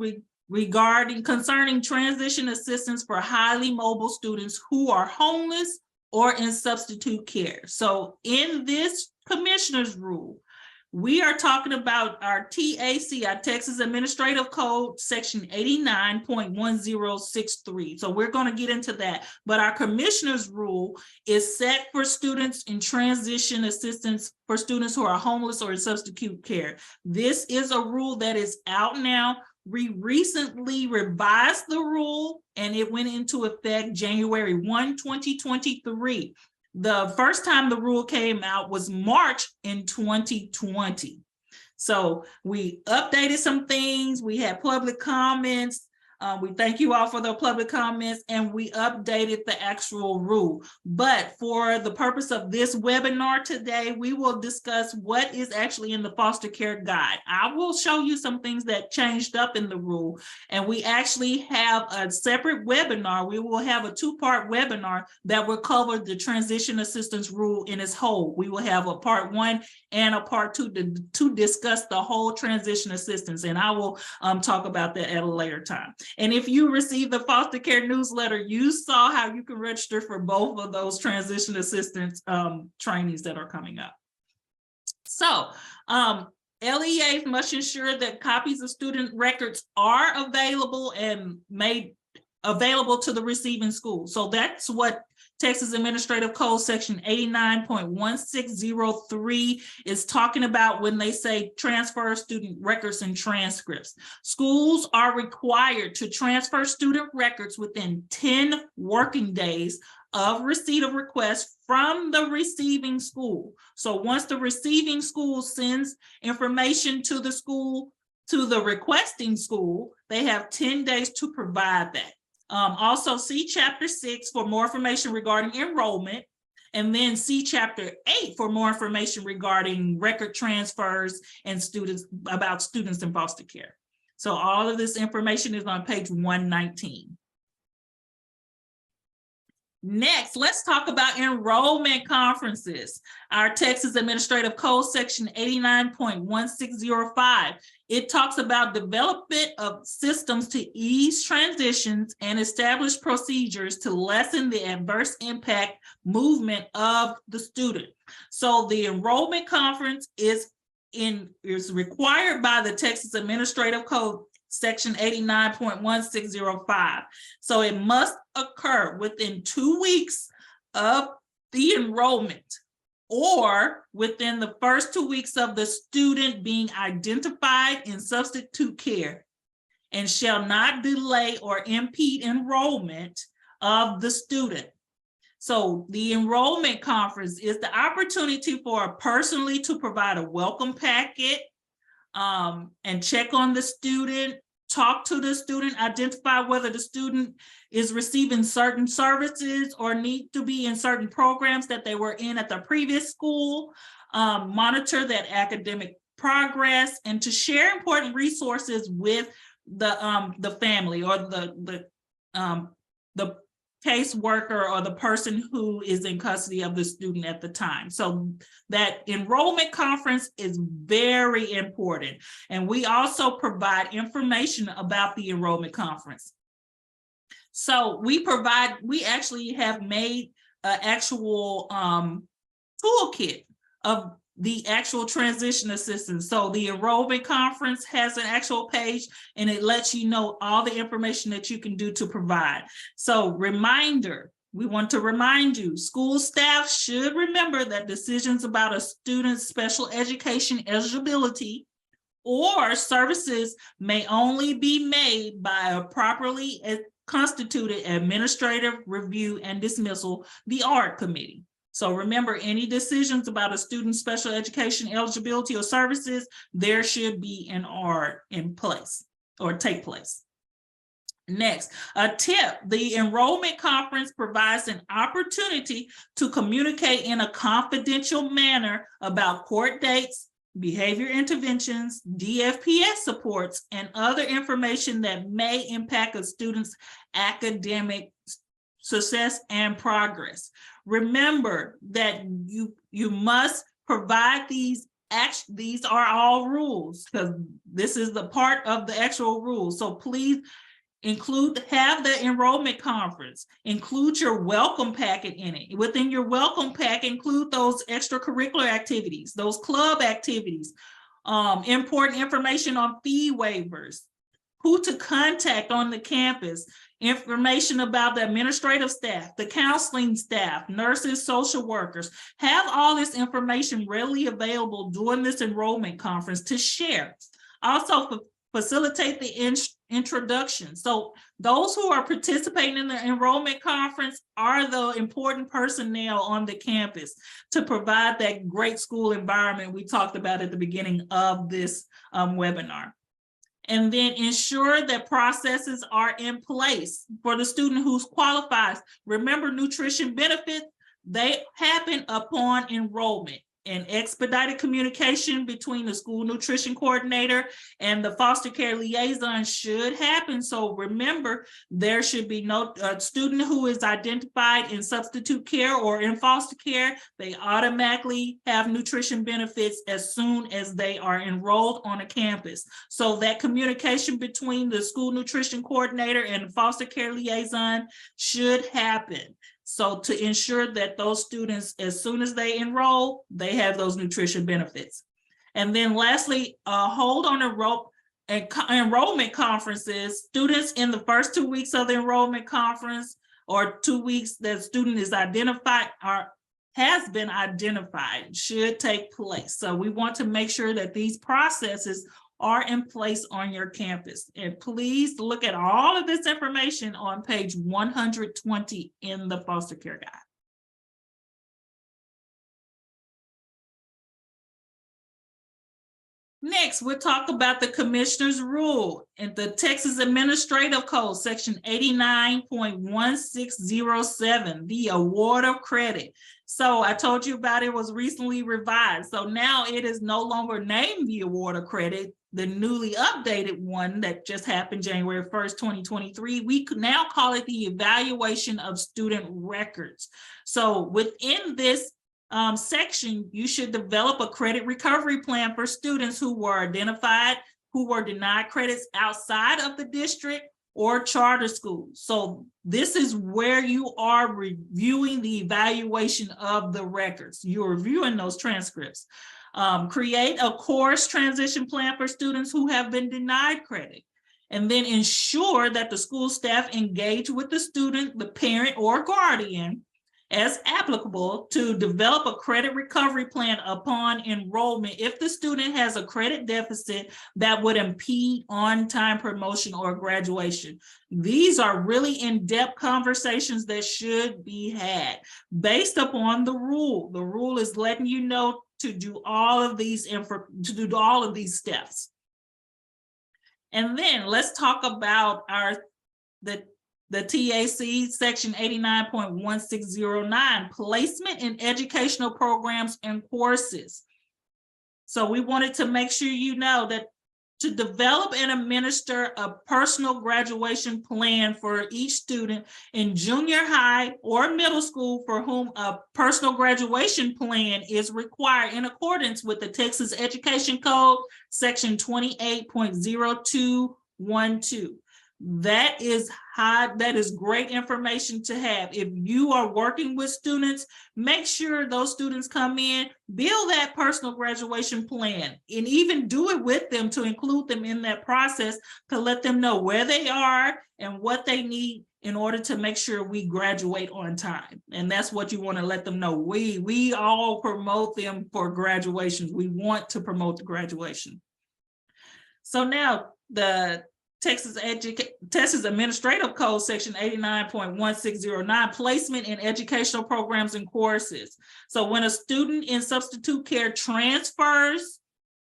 concerning transition assistance for highly mobile students who are homeless or in substitute care. So in this Commissioner's Rule, we are talking about our TAC, our Texas Administrative Code, section 89.1063. So we're going to get into that. But our Commissioner's Rule is set for students in transition assistance for students who are homeless or in substitute care. This is a rule that is out now. We recently revised the rule and it went into effect January 1, 2023. The first time the rule came out was March in 2020. So we updated some things. We had public comments. We thank you all for the public comments, and we updated the actual rule. But for the purpose of this webinar today, we will discuss what is actually in the foster care guide. I will show you some things that changed up in the rule, and we actually have a separate webinar. We will have a two-part webinar that will cover the transition assistance rule in its whole. We will have a part 1 and a part 2 to discuss the whole transition assistance, and I will talk about that at a later time. And if you received the foster care newsletter, you saw how you can register for both of those transition assistance trainings that are coming up. So LEAs must ensure that copies of student records are available and made available to the receiving school. So that's what Texas Administrative Code section 89.1603 is talking about when they say transfer student records and transcripts. Schools are required to transfer student records within 10 working days of receipt of request from the receiving school. So once the receiving school sends information to the school, to the requesting school, they have 10 days to provide that. Also see chapter 6 for more information regarding enrollment, and then see chapter 8 for more information regarding record transfers and about students in foster care. So all of this information is on page 119. Next, let's talk about enrollment conferences. Our Texas Administrative Code section 89.1605. It talks about development of systems to ease transitions and establish procedures to lessen the adverse impact movement of the student. So the enrollment conference is required by the Texas Administrative Code section 89.1605. So it must occur within 2 weeks of the enrollment or within the first 2 weeks of the student being identified in substitute care, and shall not delay or impede enrollment of the student. So the enrollment conference is the opportunity for a personally to provide a welcome packet, and check on the student, talk to the student, identify whether the student is receiving certain services or need to be in certain programs that they were in at the previous school, monitor that academic progress, and to share important resources with the family or the caseworker or the person who is in custody of the student at the time. So that enrollment conference is very important. And we also provide information about the enrollment conference. So we actually have made an actual toolkit of the actual transition assistance. So the enrollment conference has an actual page, and it lets you know all the information that you can do to provide. So reminder, we want to remind you, school staff should remember that decisions about a student's special education eligibility or services may only be made by a properly constituted administrative review and dismissal, the ARD committee. So remember, any decisions about a student's special education eligibility or services, there should be an ARD in place or take place. Next, a tip: the enrollment conference provides an opportunity to communicate in a confidential manner about court dates, behavior interventions, DFPS supports, and other information that may impact a student's academic success and progress. Remember that you must provide these are all rules, because this is the part of the actual rules. So please have the enrollment conference, include your welcome packet in it. Within your welcome pack, include those extracurricular activities, those club activities, important information on fee waivers, who to contact on the campus, information about the administrative staff, the counseling staff, nurses, social workers. Have all this information readily available during this enrollment conference to share. Also, facilitate the introduction. So those who are participating in the enrollment conference are the important personnel on the campus to provide that great school environment we talked about at the beginning of this webinar. And then ensure that processes are in place for the student who qualifies. Remember, nutrition benefits, they happen upon enrollment, and expedited communication between the school nutrition coordinator and the foster care liaison should happen. So remember, there should be no student who is identified in substitute care or in foster care. They automatically have nutrition benefits as soon as they are enrolled on a campus. So that communication between the school nutrition coordinator and the foster care liaison should happen. So to ensure that those students, as soon as they enroll, they have those nutrition benefits. And then lastly, hold on enrollment conferences. Students in the first 2 weeks of the enrollment conference or 2 weeks that student is identified or has been identified should take place. So we want to make sure that these processes are in place on your campus. And please look at all of this information on page 120 in the foster care guide. Next, we'll talk about the commissioner's rule in the Texas Administrative Code, section 89.1607, the award of credit. So I told you about it was recently revised. So now it is no longer named the award of credit. the newly updated one that just happened January 1st, 2023, we could now call it the evaluation of student records. So within this section, you should develop a credit recovery plan for students who were identified, who were denied credits outside of the district or charter schools. So this is where you are reviewing the evaluation of the records. You're reviewing those transcripts. Create a course transition plan for students who have been denied credit, and then ensure that the school staff engage with the student, the parent, or guardian as applicable to develop a credit recovery plan upon enrollment if the student has a credit deficit that would impede on-time promotion or graduation. These are really in-depth conversations that should be had based upon the rule. The rule is letting you know to do all of these steps. And then let's talk about the TAC section 89.1609, placement in educational programs and courses. So we wanted to make sure you know that to develop and administer a personal graduation plan for each student in junior high or middle school for whom a personal graduation plan is required in accordance with the Texas Education Code, section 28.0212. That is great information to have. If you are working with students, make sure those students come in, build that personal graduation plan, and even do it with them to include them in that process to let them know where they are and what they need in order to make sure we graduate on time. And that's what you want to let them know. We all promote them for graduations. We want to promote the graduation. So now the Texas Administrative Code section 89.1609, placement in educational programs and courses. So when a student in substitute care transfers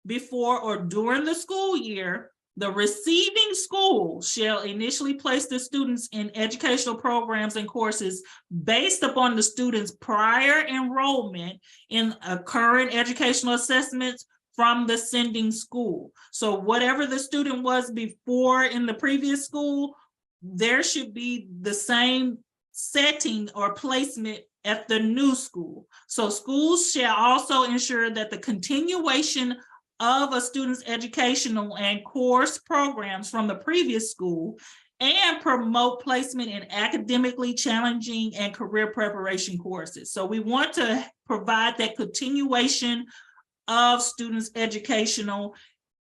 before or during the school year, the receiving school shall initially place the students in educational programs and courses based upon the student's prior enrollment in a current educational assessments from the sending school. So whatever the student was before in the previous school, there should be the same setting or placement at the new school. So schools shall also ensure that the continuation of a student's educational and course programs from the previous school and promote placement in academically challenging and career preparation courses. So we want to provide that continuation of students' educational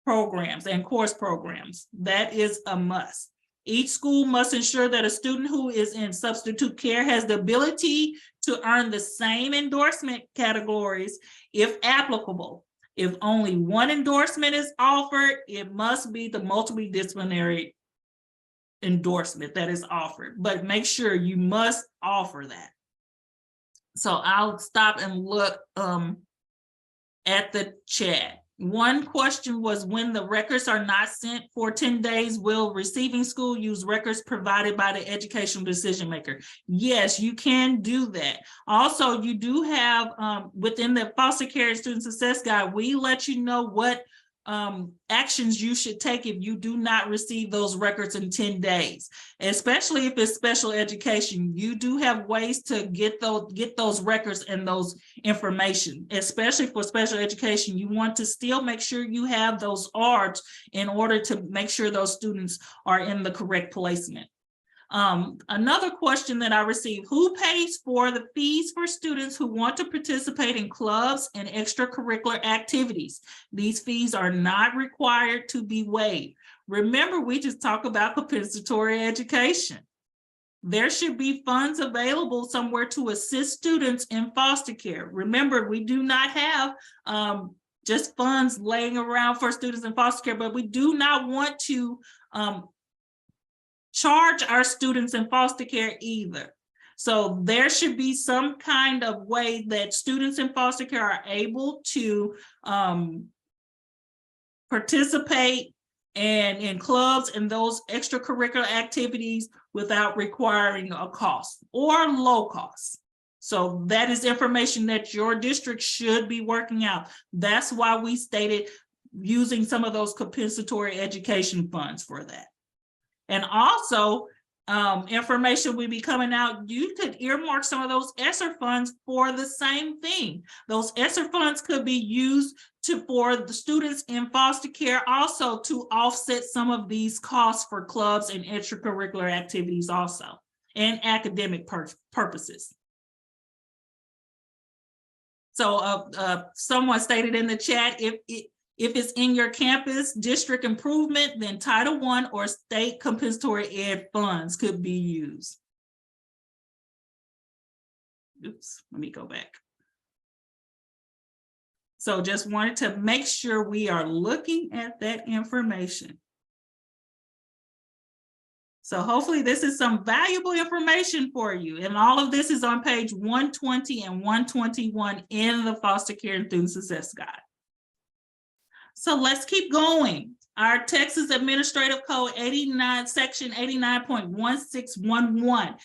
programs and course programs. That is a must. Each school must ensure that a student who is in substitute care has the ability to earn the same endorsement categories if applicable. If only one endorsement is offered, it must be the multidisciplinary endorsement that is offered, but make sure you must offer that. So I'll stop and look at the chat. One question was, when the records are not sent for 10 days, will receiving school use records provided by the educational decision maker? Yes, you can do that. Also, you do have within the foster care and student success guide, we let you know what actions you should take if you do not receive those records in 10 days, especially if it's special education. You do have ways to get those records and those information, especially for special education. You want to still make sure you have those ARDs in order to make sure those students are in the correct placement. Another question that I received: who pays for the fees for students who want to participate in clubs and extracurricular activities? These fees are not required to be waived. Remember, we just talked about compensatory education. There should be funds available somewhere to assist students in foster care. Remember, we do not have just funds laying around for students in foster care, but we do not want to charge our students in foster care either. So there should be some kind of way that students in foster care are able to participate in clubs and those extracurricular activities without requiring a cost or low cost. So that is information that your district should be working out. That's why we stated using some of those compensatory education funds for that. And also, information will be coming out. You could earmark some of those ESSER funds for the same thing. Those ESSER funds could be used for the students in foster care also to offset some of these costs for clubs and extracurricular activities also, and academic purposes. So someone stated in the chat, if it's in your campus district improvement, then Title I or state compensatory ed funds could be used. Oops, let me go back. So just wanted to make sure we are looking at that information. So hopefully this is some valuable information for you. And all of this is on page 120 and 121 in the Foster Care and Student Success Guide. So let's keep going. Our Texas Administrative Code 89, section 89.1611.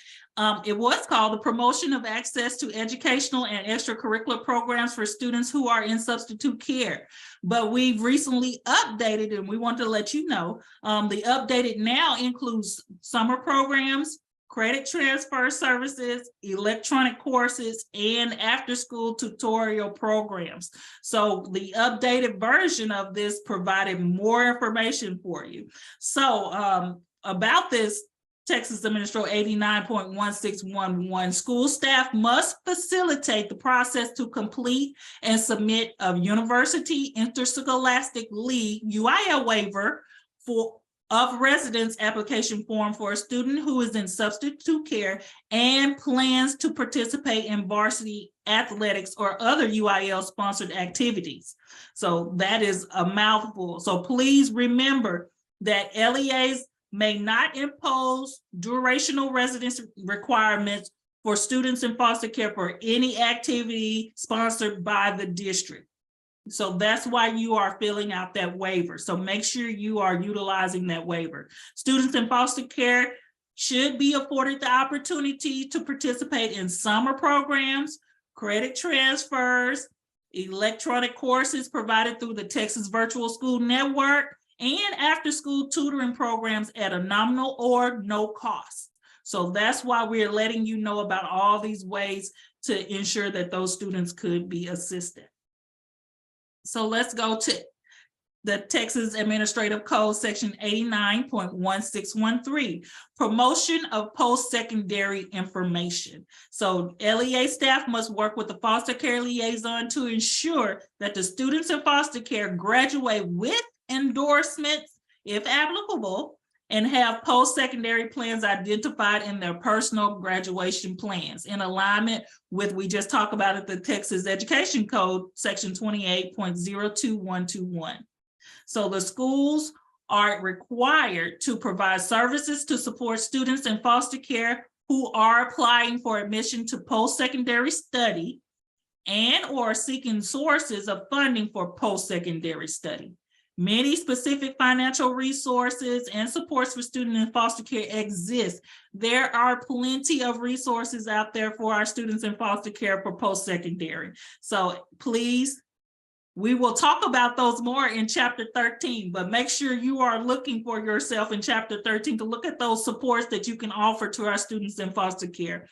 It was called the Promotion of Access to Educational and Extracurricular Programs for Students who are in Substitute Care. But we've recently updated, and we want to let you know, the updated now includes summer programs, credit transfer services, electronic courses, and after-school tutorial programs. So the updated version of this provided more information for you. So about this Texas Administrative 89.1611, school staff must facilitate the process to complete and submit a University Interscholastic League UIL waiver of residence application form for a student who is in substitute care and plans to participate in varsity athletics or other UIL sponsored activities. So that is a mouthful. So please remember that LEAs may not impose durational residence requirements for students in foster care for any activity sponsored by the district. So that's why you are filling out that waiver. So make sure you are utilizing that waiver. Students in foster care should be afforded the opportunity to participate in summer programs, credit transfers, electronic courses provided through the Texas Virtual School Network, and after-school tutoring programs at a nominal or no cost. So that's why we're letting you know about all these ways to ensure that those students could be assisted. So let's go to the Texas Administrative Code, section 89.1613, promotion of post-secondary information. So LEA staff must work with the foster care liaison to ensure that the students in foster care graduate with endorsements, if applicable, and have post-secondary plans identified in their personal graduation plans in alignment with, we just talked about it, the Texas Education Code, section 28.02121. So the schools are required to provide services to support students in foster care who are applying for admission to post-secondary study and or seeking sources of funding for post-secondary study. Many specific financial resources and supports for students in foster care exist. There are plenty of resources out there for our students in foster care for post-secondary. So please, we will talk about those more in chapter 13, but make sure you are looking for yourself in chapter 13 to look at those supports that you can offer to our students in foster care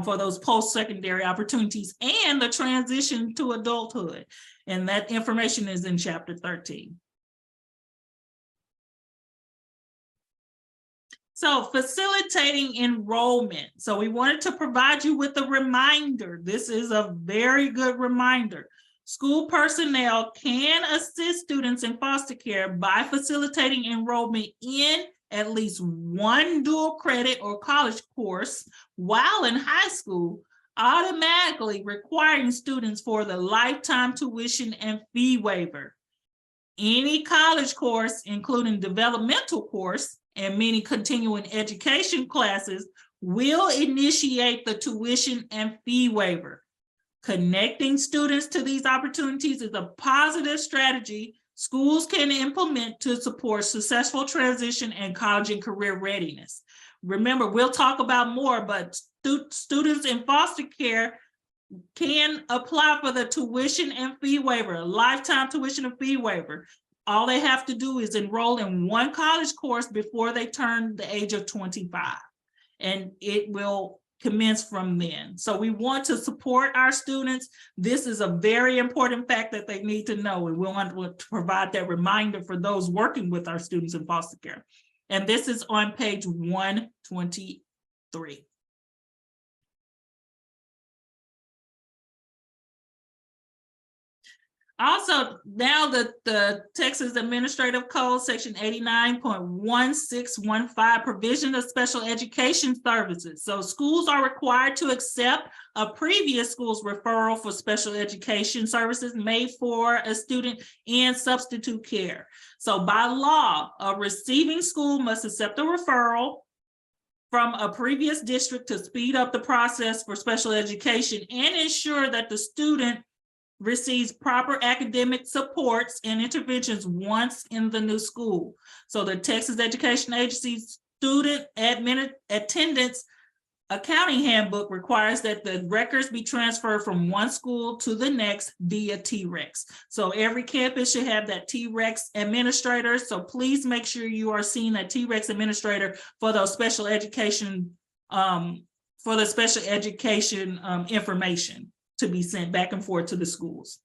for those post-secondary opportunities and the transition to adulthood. And that information is in chapter 13. So facilitating enrollment. So we wanted to provide you with a reminder. This is a very good reminder. School personnel can assist students in foster care by facilitating enrollment in at least one dual credit or college course while in high school, automatically requiring students for the lifetime tuition and fee waiver. Any college course, including developmental course, and many continuing education classes will initiate the tuition and fee waiver. Connecting students to these opportunities is a positive strategy schools can implement to support successful transition and college and career readiness. Remember, we'll talk about more, but students in foster care can apply for the tuition and fee waiver, lifetime tuition and fee waiver. All they have to do is enroll in one college course before they turn the age of 25, and it will commence from then. So we want to support our students. This is a very important fact that they need to know, and we want to provide that reminder for those working with our students in foster care. And this is on page 123. Also, now the Texas Administrative Code, section 89.1615, provision of special education services. So schools are required to accept a previous school's referral for special education services made for a student in substitute care. So by law, a receiving school must accept a referral from a previous district to speed up the process for special education and ensure that the student receives proper academic supports and interventions once in the new school. So the Texas Education Agency Student Attendance Accounting Handbook requires that the records be transferred from one school to the next via TREX. So every campus should have that TREX administrator. So please make sure you are seeing that TREX administrator for those special education, information to be sent back and forth to the schools.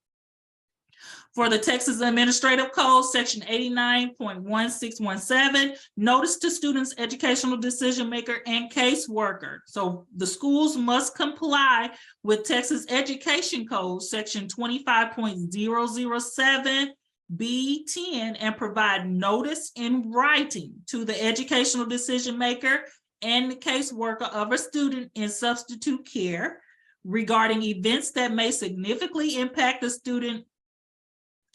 For the Texas Administrative Code, section 89.1617, notice to students, educational decision maker, and caseworker. So the schools must comply with Texas Education Code, section 25.007 B10, and provide notice in writing to the educational decision maker and the caseworker of a student in substitute care regarding events that may significantly impact the student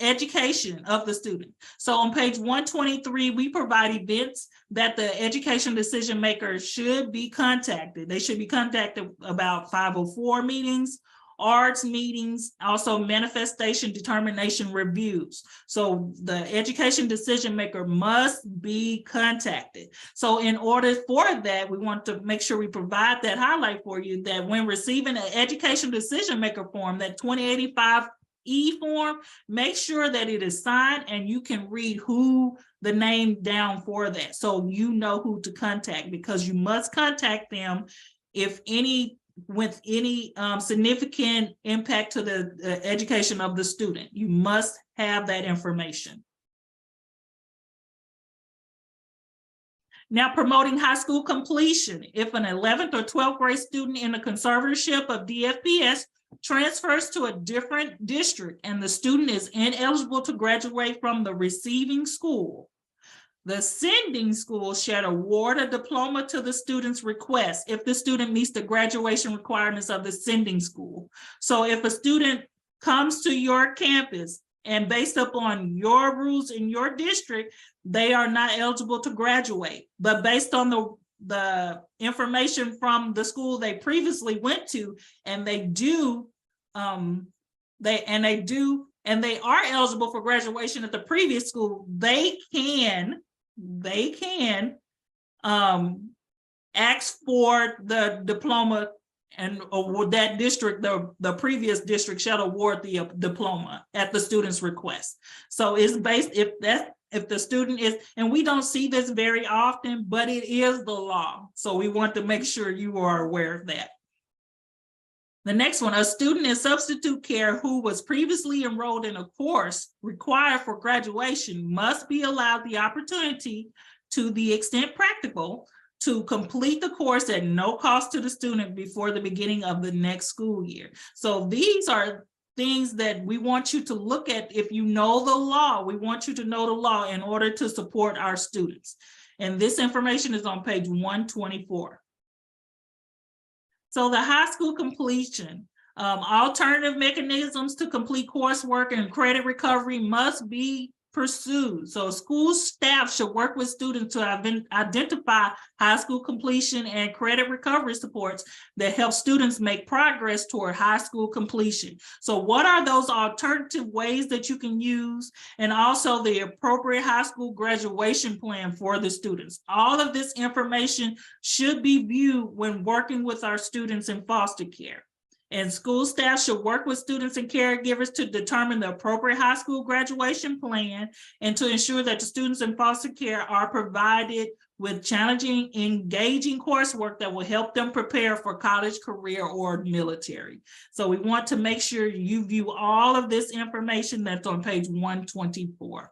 education of the student. So on page 123, we provide events that the education decision maker should be contacted. They should be contacted about 504 meetings, arts meetings, also manifestation determination reviews. So the education decision maker must be contacted. So in order for that, we want to make sure we provide that highlight for you that when receiving an education decision maker form, that 2085E form, make sure that it is signed and you can read who the name down for that. So you know who to contact, because you must contact them if any with any significant impact to the education of the student. You must have that information. Now, promoting high school completion. If an 11th or 12th grade student in the conservatorship of DFPS transfers to a different district and the student is ineligible to graduate from the receiving school, the sending school shall award a diploma to the student's request if the student meets the graduation requirements of the sending school. So if a student comes to your campus and based upon your rules in your district, they are not eligible to graduate, but based on the information from the school they previously went to, and they are eligible for graduation at the previous school, they can ask for the diploma, and that district, the previous district shall award the diploma at the student's request. So it's based, if the student is, and we don't see this very often, but it is the law. So we want to make sure you are aware of that. The next one, a student in substitute care who was previously enrolled in a course required for graduation must be allowed the opportunity, to the extent practical, to complete the course at no cost to the student before the beginning of the next school year. So these are things that we want you to look at. If you know the law, we want you to know the law in order to support our students. And this information is on page 124. So the high school completion, alternative mechanisms to complete coursework and credit recovery must be pursued. So school staff should work with students to identify high school completion and credit recovery supports that help students make progress toward high school completion. So what are those alternative ways that you can use, and also the appropriate high school graduation plan for the students? All of this information should be viewed when working with our students in foster care. And school staff should work with students and caregivers to determine the appropriate high school graduation plan and to ensure that the students in foster care are provided with challenging, engaging coursework that will help them prepare for college, career, or military. So we want to make sure you view all of this information that's on page 124.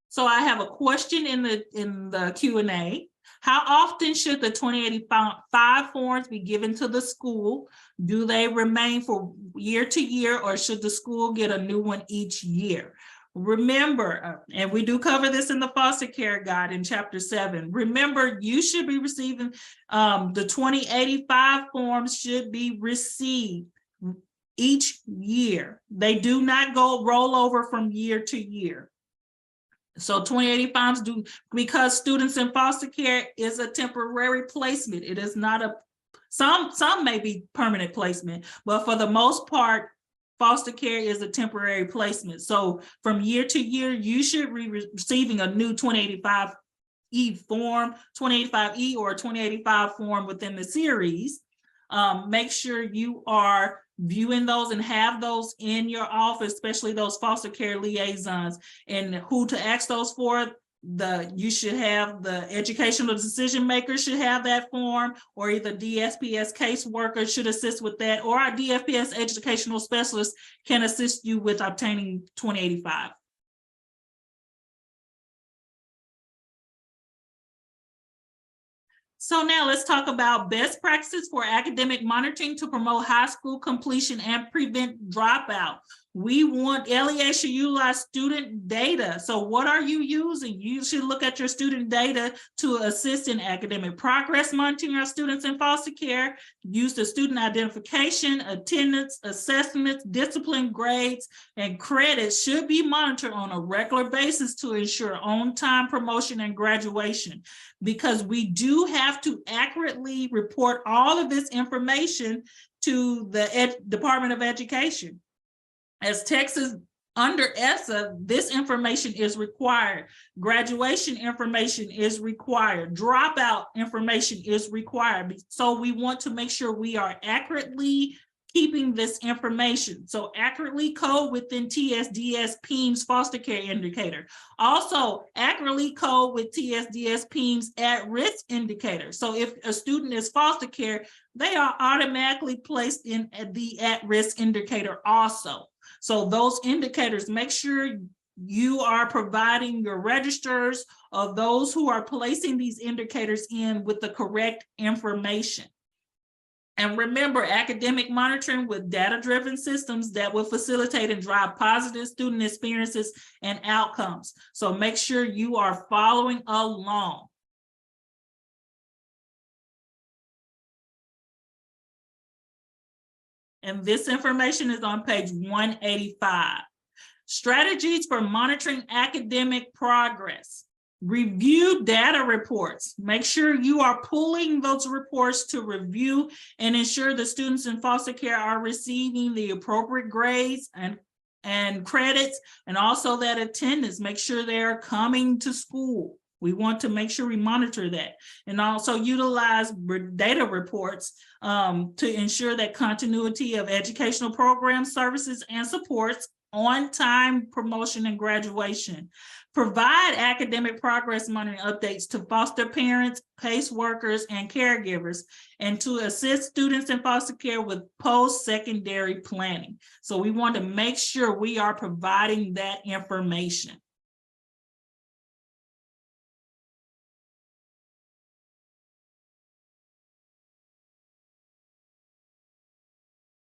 So I have a question in the Q&A. How often should the 2085 forms be given to the school? Do they remain for year to year, or should the school get a new one each year? Remember, and we do cover this in the foster care guide in chapter 7, remember you should be receiving the 2085 forms should be received each year. They do not roll over from year to year. So 2085s do, because students in foster care is a temporary placement. It is not a, some may be permanent placement, but for the most part, foster care is a temporary placement. So from year to year, you should be receiving a new 2085E form, 2085E or 2085 form within the series. Make sure you are viewing those and have those in your office, especially those foster care liaisons, and who to ask those for. You should have the educational decision maker should have that form, or either DSPS caseworker should assist with that, or our DFPS educational specialist can assist you with obtaining 2085. So now let's talk about best practices for academic monitoring to promote high school completion and prevent dropout. We want LEA should utilize student data. So what are you using? You should look at your student data to assist in academic progress monitoring our students in foster care. Use the student identification, attendance, assessments, discipline, grades, and credits should be monitored on a regular basis to ensure on-time promotion and graduation, because we do have to accurately report all of this information to the Department of Education. As Texas under ESSA, this information is required. Graduation information is required. Dropout information is required. So we want to make sure we are accurately keeping this information. So accurately code within TSDS PEIMS foster care indicator. Also accurately code with TSDS PEIMS at-risk indicator. So if a student is foster care, they are automatically placed in the at-risk indicator also. So those indicators, make sure you are providing your registers of those who are placing these indicators in with the correct information. And remember, academic monitoring with data-driven systems that will facilitate and drive positive student experiences and outcomes. So make sure you are following along. And this information is on page 185. Strategies for monitoring academic progress. Review data reports. Make sure you are pulling those reports to review and ensure the students in foster care are receiving the appropriate grades and credits, and also that attendance. Make sure they're coming to school. We want to make sure we monitor that, and also utilize data reports to ensure that continuity of educational programs, services, and supports, on-time promotion and graduation. Provide academic progress monitoring updates to foster parents, caseworkers, and caregivers, and to assist students in foster care with post-secondary planning. So we want to make sure we are providing that information.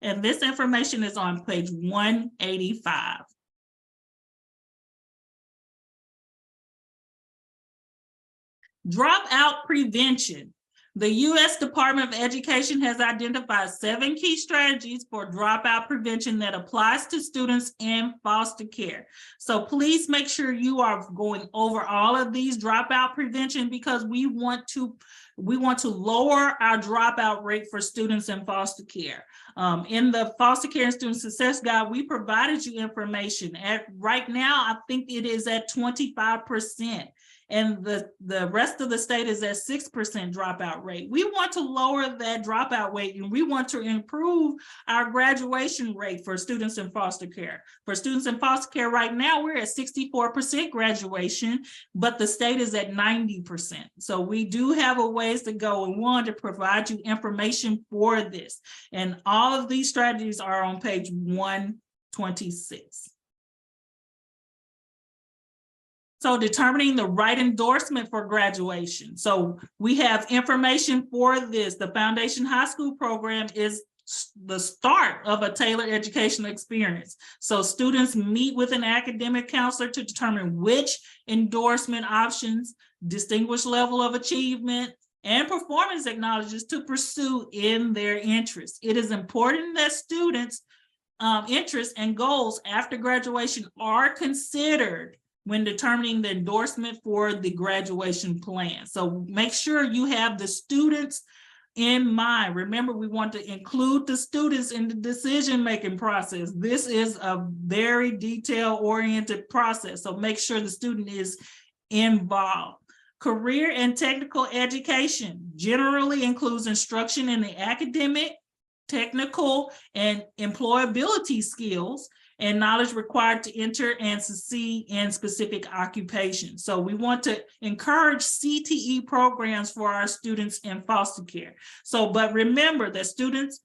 And this information is on page 185. Dropout prevention. The U.S. Department of Education has identified 7 key strategies for dropout prevention that applies to students in foster care. So please make sure you are going over all of these dropout prevention, because we want to lower our dropout rate for students in foster care. In the foster care and student success guide, we provided you information. Right now, I think it is at 25%. and the rest of the state is at 6% dropout rate. We want to lower that dropout rate, and we want to improve our graduation rate for students in foster care. For students in foster care right now, we're at 64% graduation, but the state is at 90%. So we do have a ways to go, and we want to provide you information for this. And all of these strategies are on page 126. So determining the right endorsement for graduation. So we have information for this. The Foundation High School program is the start of a tailored educational experience. So students meet with an academic counselor to determine which endorsement options, distinguished level of achievement, and performance acknowledges to pursue in their interest. It is important that students' interests and goals after graduation are considered when determining the endorsement for the graduation plan. So make sure you have the students in mind. Remember, we want to include the students in the decision-making process. This is a very detail-oriented process, so make sure the student is involved. Career and technical education generally includes instruction in the academic, technical, and employability skills and knowledge required to enter and succeed in specific occupations. So we want to encourage CTE programs for our students in foster care. So, but remember that students,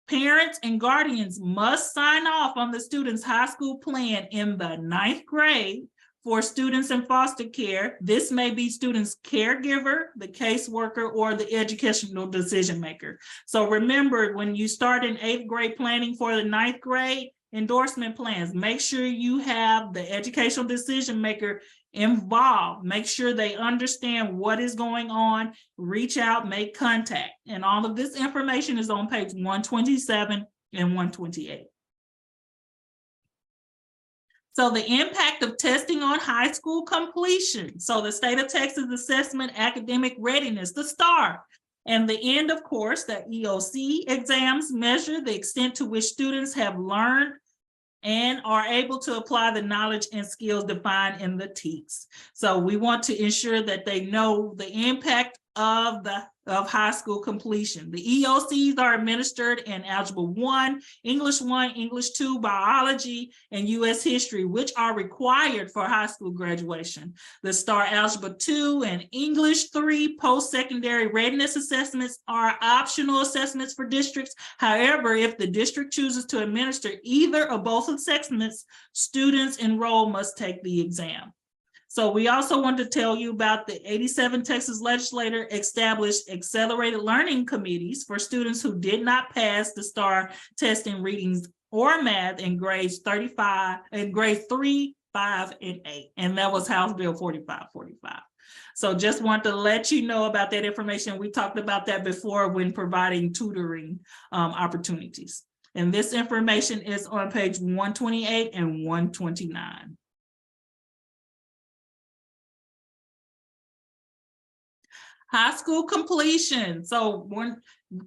parents, and guardians must sign off on the student's high school plan in the 9th grade. For students in foster care, this may be students' caregiver, the caseworker, or the educational decision maker. So remember, when you start in 8th grade planning for the 9th grade endorsement plans, make sure you have the educational decision maker involved. Make sure they understand what is going on, reach out, make contact. And all of this information is on page 127 and 128. So the impact of testing on high school completion. So the state of Texas assessment academic readiness, the STAR, and the end of course, the EOC exams measure the extent to which students have learned and are able to apply the knowledge and skills defined in the TEKS. So we want to ensure that they know the impact of high school completion. The EOCs are administered in Algebra 1, English 2, Biology, and U.S. History, which are required for high school graduation. The STAR Algebra 2 and English 3 post-secondary readiness assessments are optional assessments for districts. However, if the district chooses to administer either or both assessments, students enrolled must take the exam. So we also want to tell you about the 87 Texas legislature established accelerated learning committees for students who did not pass the STAR test in readings or math in grades 35 and grades 3, 5, and 8. And that was House Bill 4545. So just want to let you know about that information. We talked about that before when providing tutoring opportunities. And this information is on page 128 and 129. High school completion. So when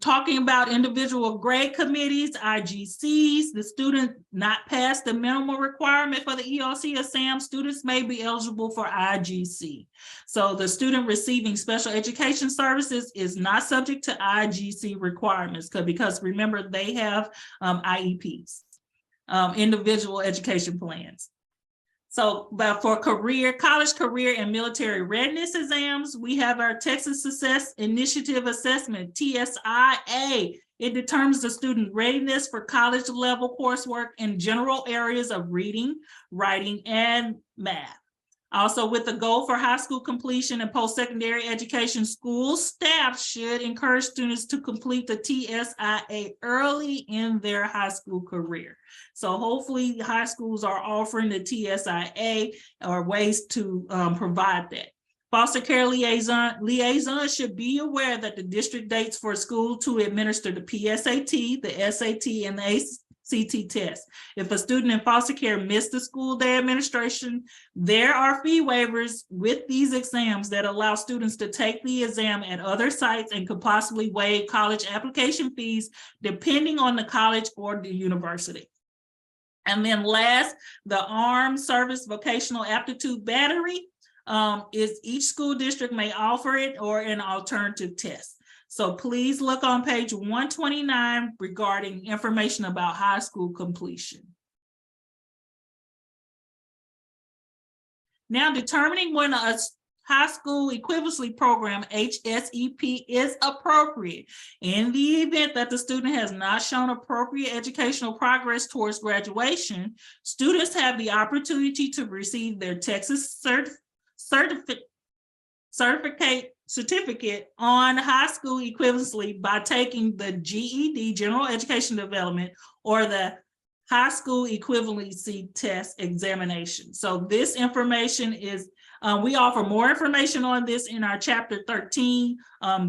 talking about individual grade committees, IGCs, the student not passed the minimum requirement for the EOC exam, students may be eligible for IGC. So the student receiving special education services is not subject to IGC requirements because remember, they have IEPs, individual education plans. So, but for college career and military readiness exams, we have our Texas Success Initiative Assessment, TSIA. It determines the student readiness for college level coursework in general areas of reading, writing, and math. Also, with the goal for high school completion and post-secondary education, school staff should encourage students to complete the TSIA early in their high school career. So hopefully high schools are offering the TSIA or ways to provide that. Foster care liaison should be aware that the district dates for school to administer the PSAT, the SAT, and the ACT test. If a student in foster care missed the school day administration, there are fee waivers with these exams that allow students to take the exam at other sites and could possibly waive college application fees depending on the college or the university. And then last, the Armed Service Vocational Aptitude Battery. is each school district may offer it or an alternative test. So please look on page 129 regarding information about high school completion. Now, determining when a high school equivalency program, HSEP, is appropriate. In the event that the student has not shown appropriate educational progress towards graduation, students have the opportunity to receive their Texas certificate on high school equivalency by taking the GED, General Education Development, or the high school equivalency test examination. So this information is, we offer more information on this in our chapter 13.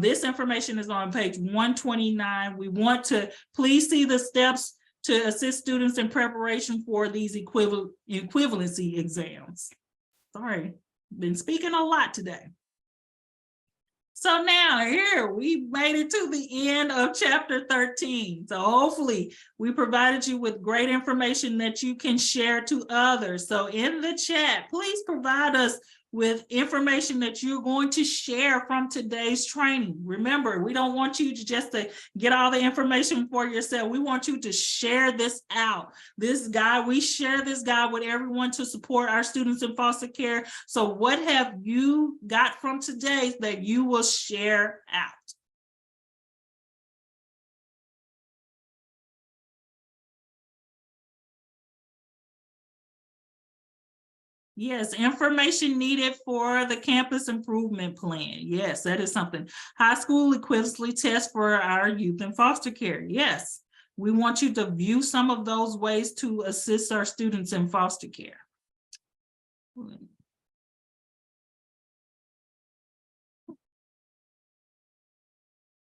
This information is on page 129. We want to please see the steps to assist students in preparation for these equivalency exams. Sorry, been speaking a lot today. So now here we made it to the end of chapter 13. So hopefully we provided you with great information that you can share to others. So in the chat, please provide us with information that you're going to share from today's training. Remember, we don't want you to just to get all the information for yourself. We want you to share this out. This guide, we share this guide with everyone to support our students in foster care. So what have you got from today that you will share out? Yes, information needed for the campus improvement plan. Yes, that is something. High school equivalency test for our youth in foster care. Yes, we want you to view some of those ways to assist our students in foster care.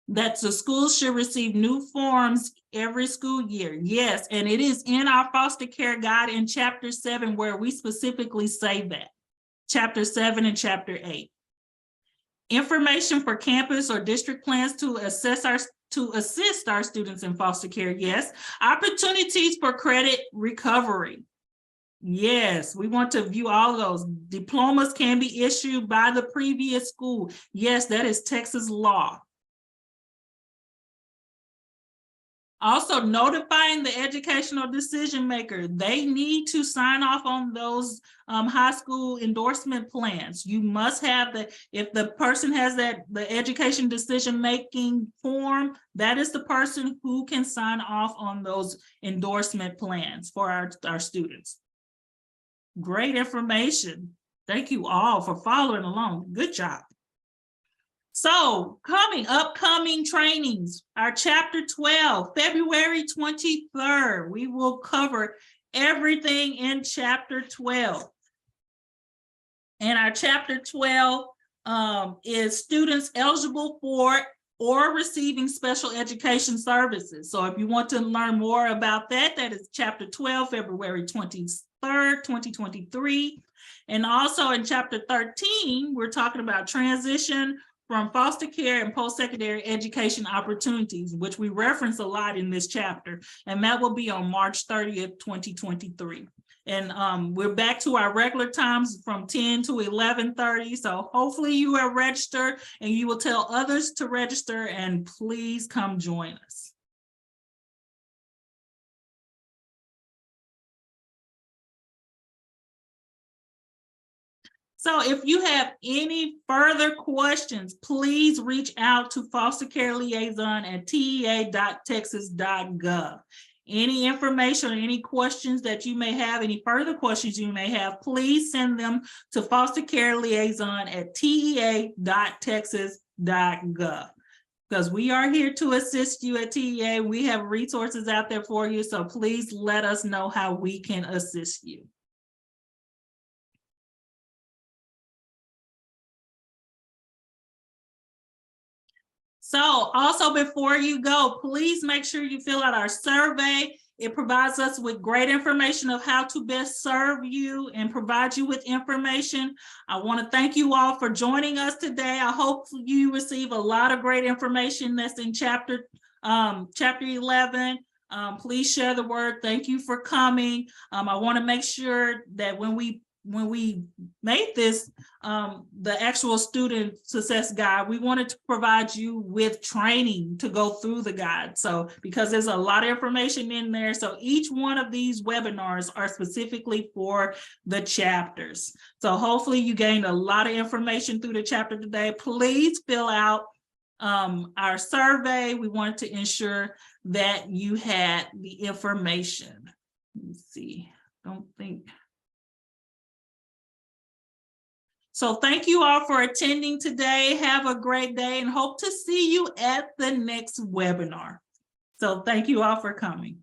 That the schools should receive new forms every school year. Yes, and it is in our foster care guide in chapter 7 where we specifically say that. Chapter 7 and chapter 8. Information for campus or district plans to assist our students in foster care. Yes. Opportunities for credit recovery. Yes, we want to view all of those. Diplomas can be issued by the previous school. Yes, that is Texas law. Also, notifying the educational decision maker. They need to sign off on those high school endorsement plans. You must have if the person has the education decision making form, that is the person who can sign off on those endorsement plans for our students. Great information. Thank you all for following along. Good job. So upcoming trainings, our chapter 12, February 23rd, we will cover everything in chapter 12. And our chapter 12 is students eligible for or receiving special education services. So if you want to learn more about that, that is chapter 12, February 23rd, 2023. And also in chapter 13, we're talking about transition from foster care and post-secondary education opportunities, which we reference a lot in this chapter. And that will be on March 30th, 2023. And we're back to our regular times from 10 to 11:30. So hopefully you are registered and you will tell others to register, and please come join us. So if you have any further questions, please reach out to foster care liaison at tea.texas.gov. Any information or any questions that you may have, any further questions you may have, please send them to foster care liaison at tea.texas.gov. Because we are here to assist you at TEA. We have resources out there for you. So please let us know how we can assist you. So also before you go, please make sure you fill out our survey. It provides us with great information of how to best serve you and provide you with information. I want to thank you all for joining us today. I hope you receive a lot of great information that's in chapter 11. Please share the word. Thank you for coming. I want to make sure that when we when we made this, the actual student success guide, we wanted to provide you with training to go through the guide. So because there's a lot of information in there, so each one of these webinars are specifically for the chapters. So hopefully you gained a lot of information through the chapter today. Please fill out our survey. We wanted to ensure that you had the information. Let's see, don't think. So thank you all for attending today. Have a great day and hope to see you at the next webinar. So thank you all for coming.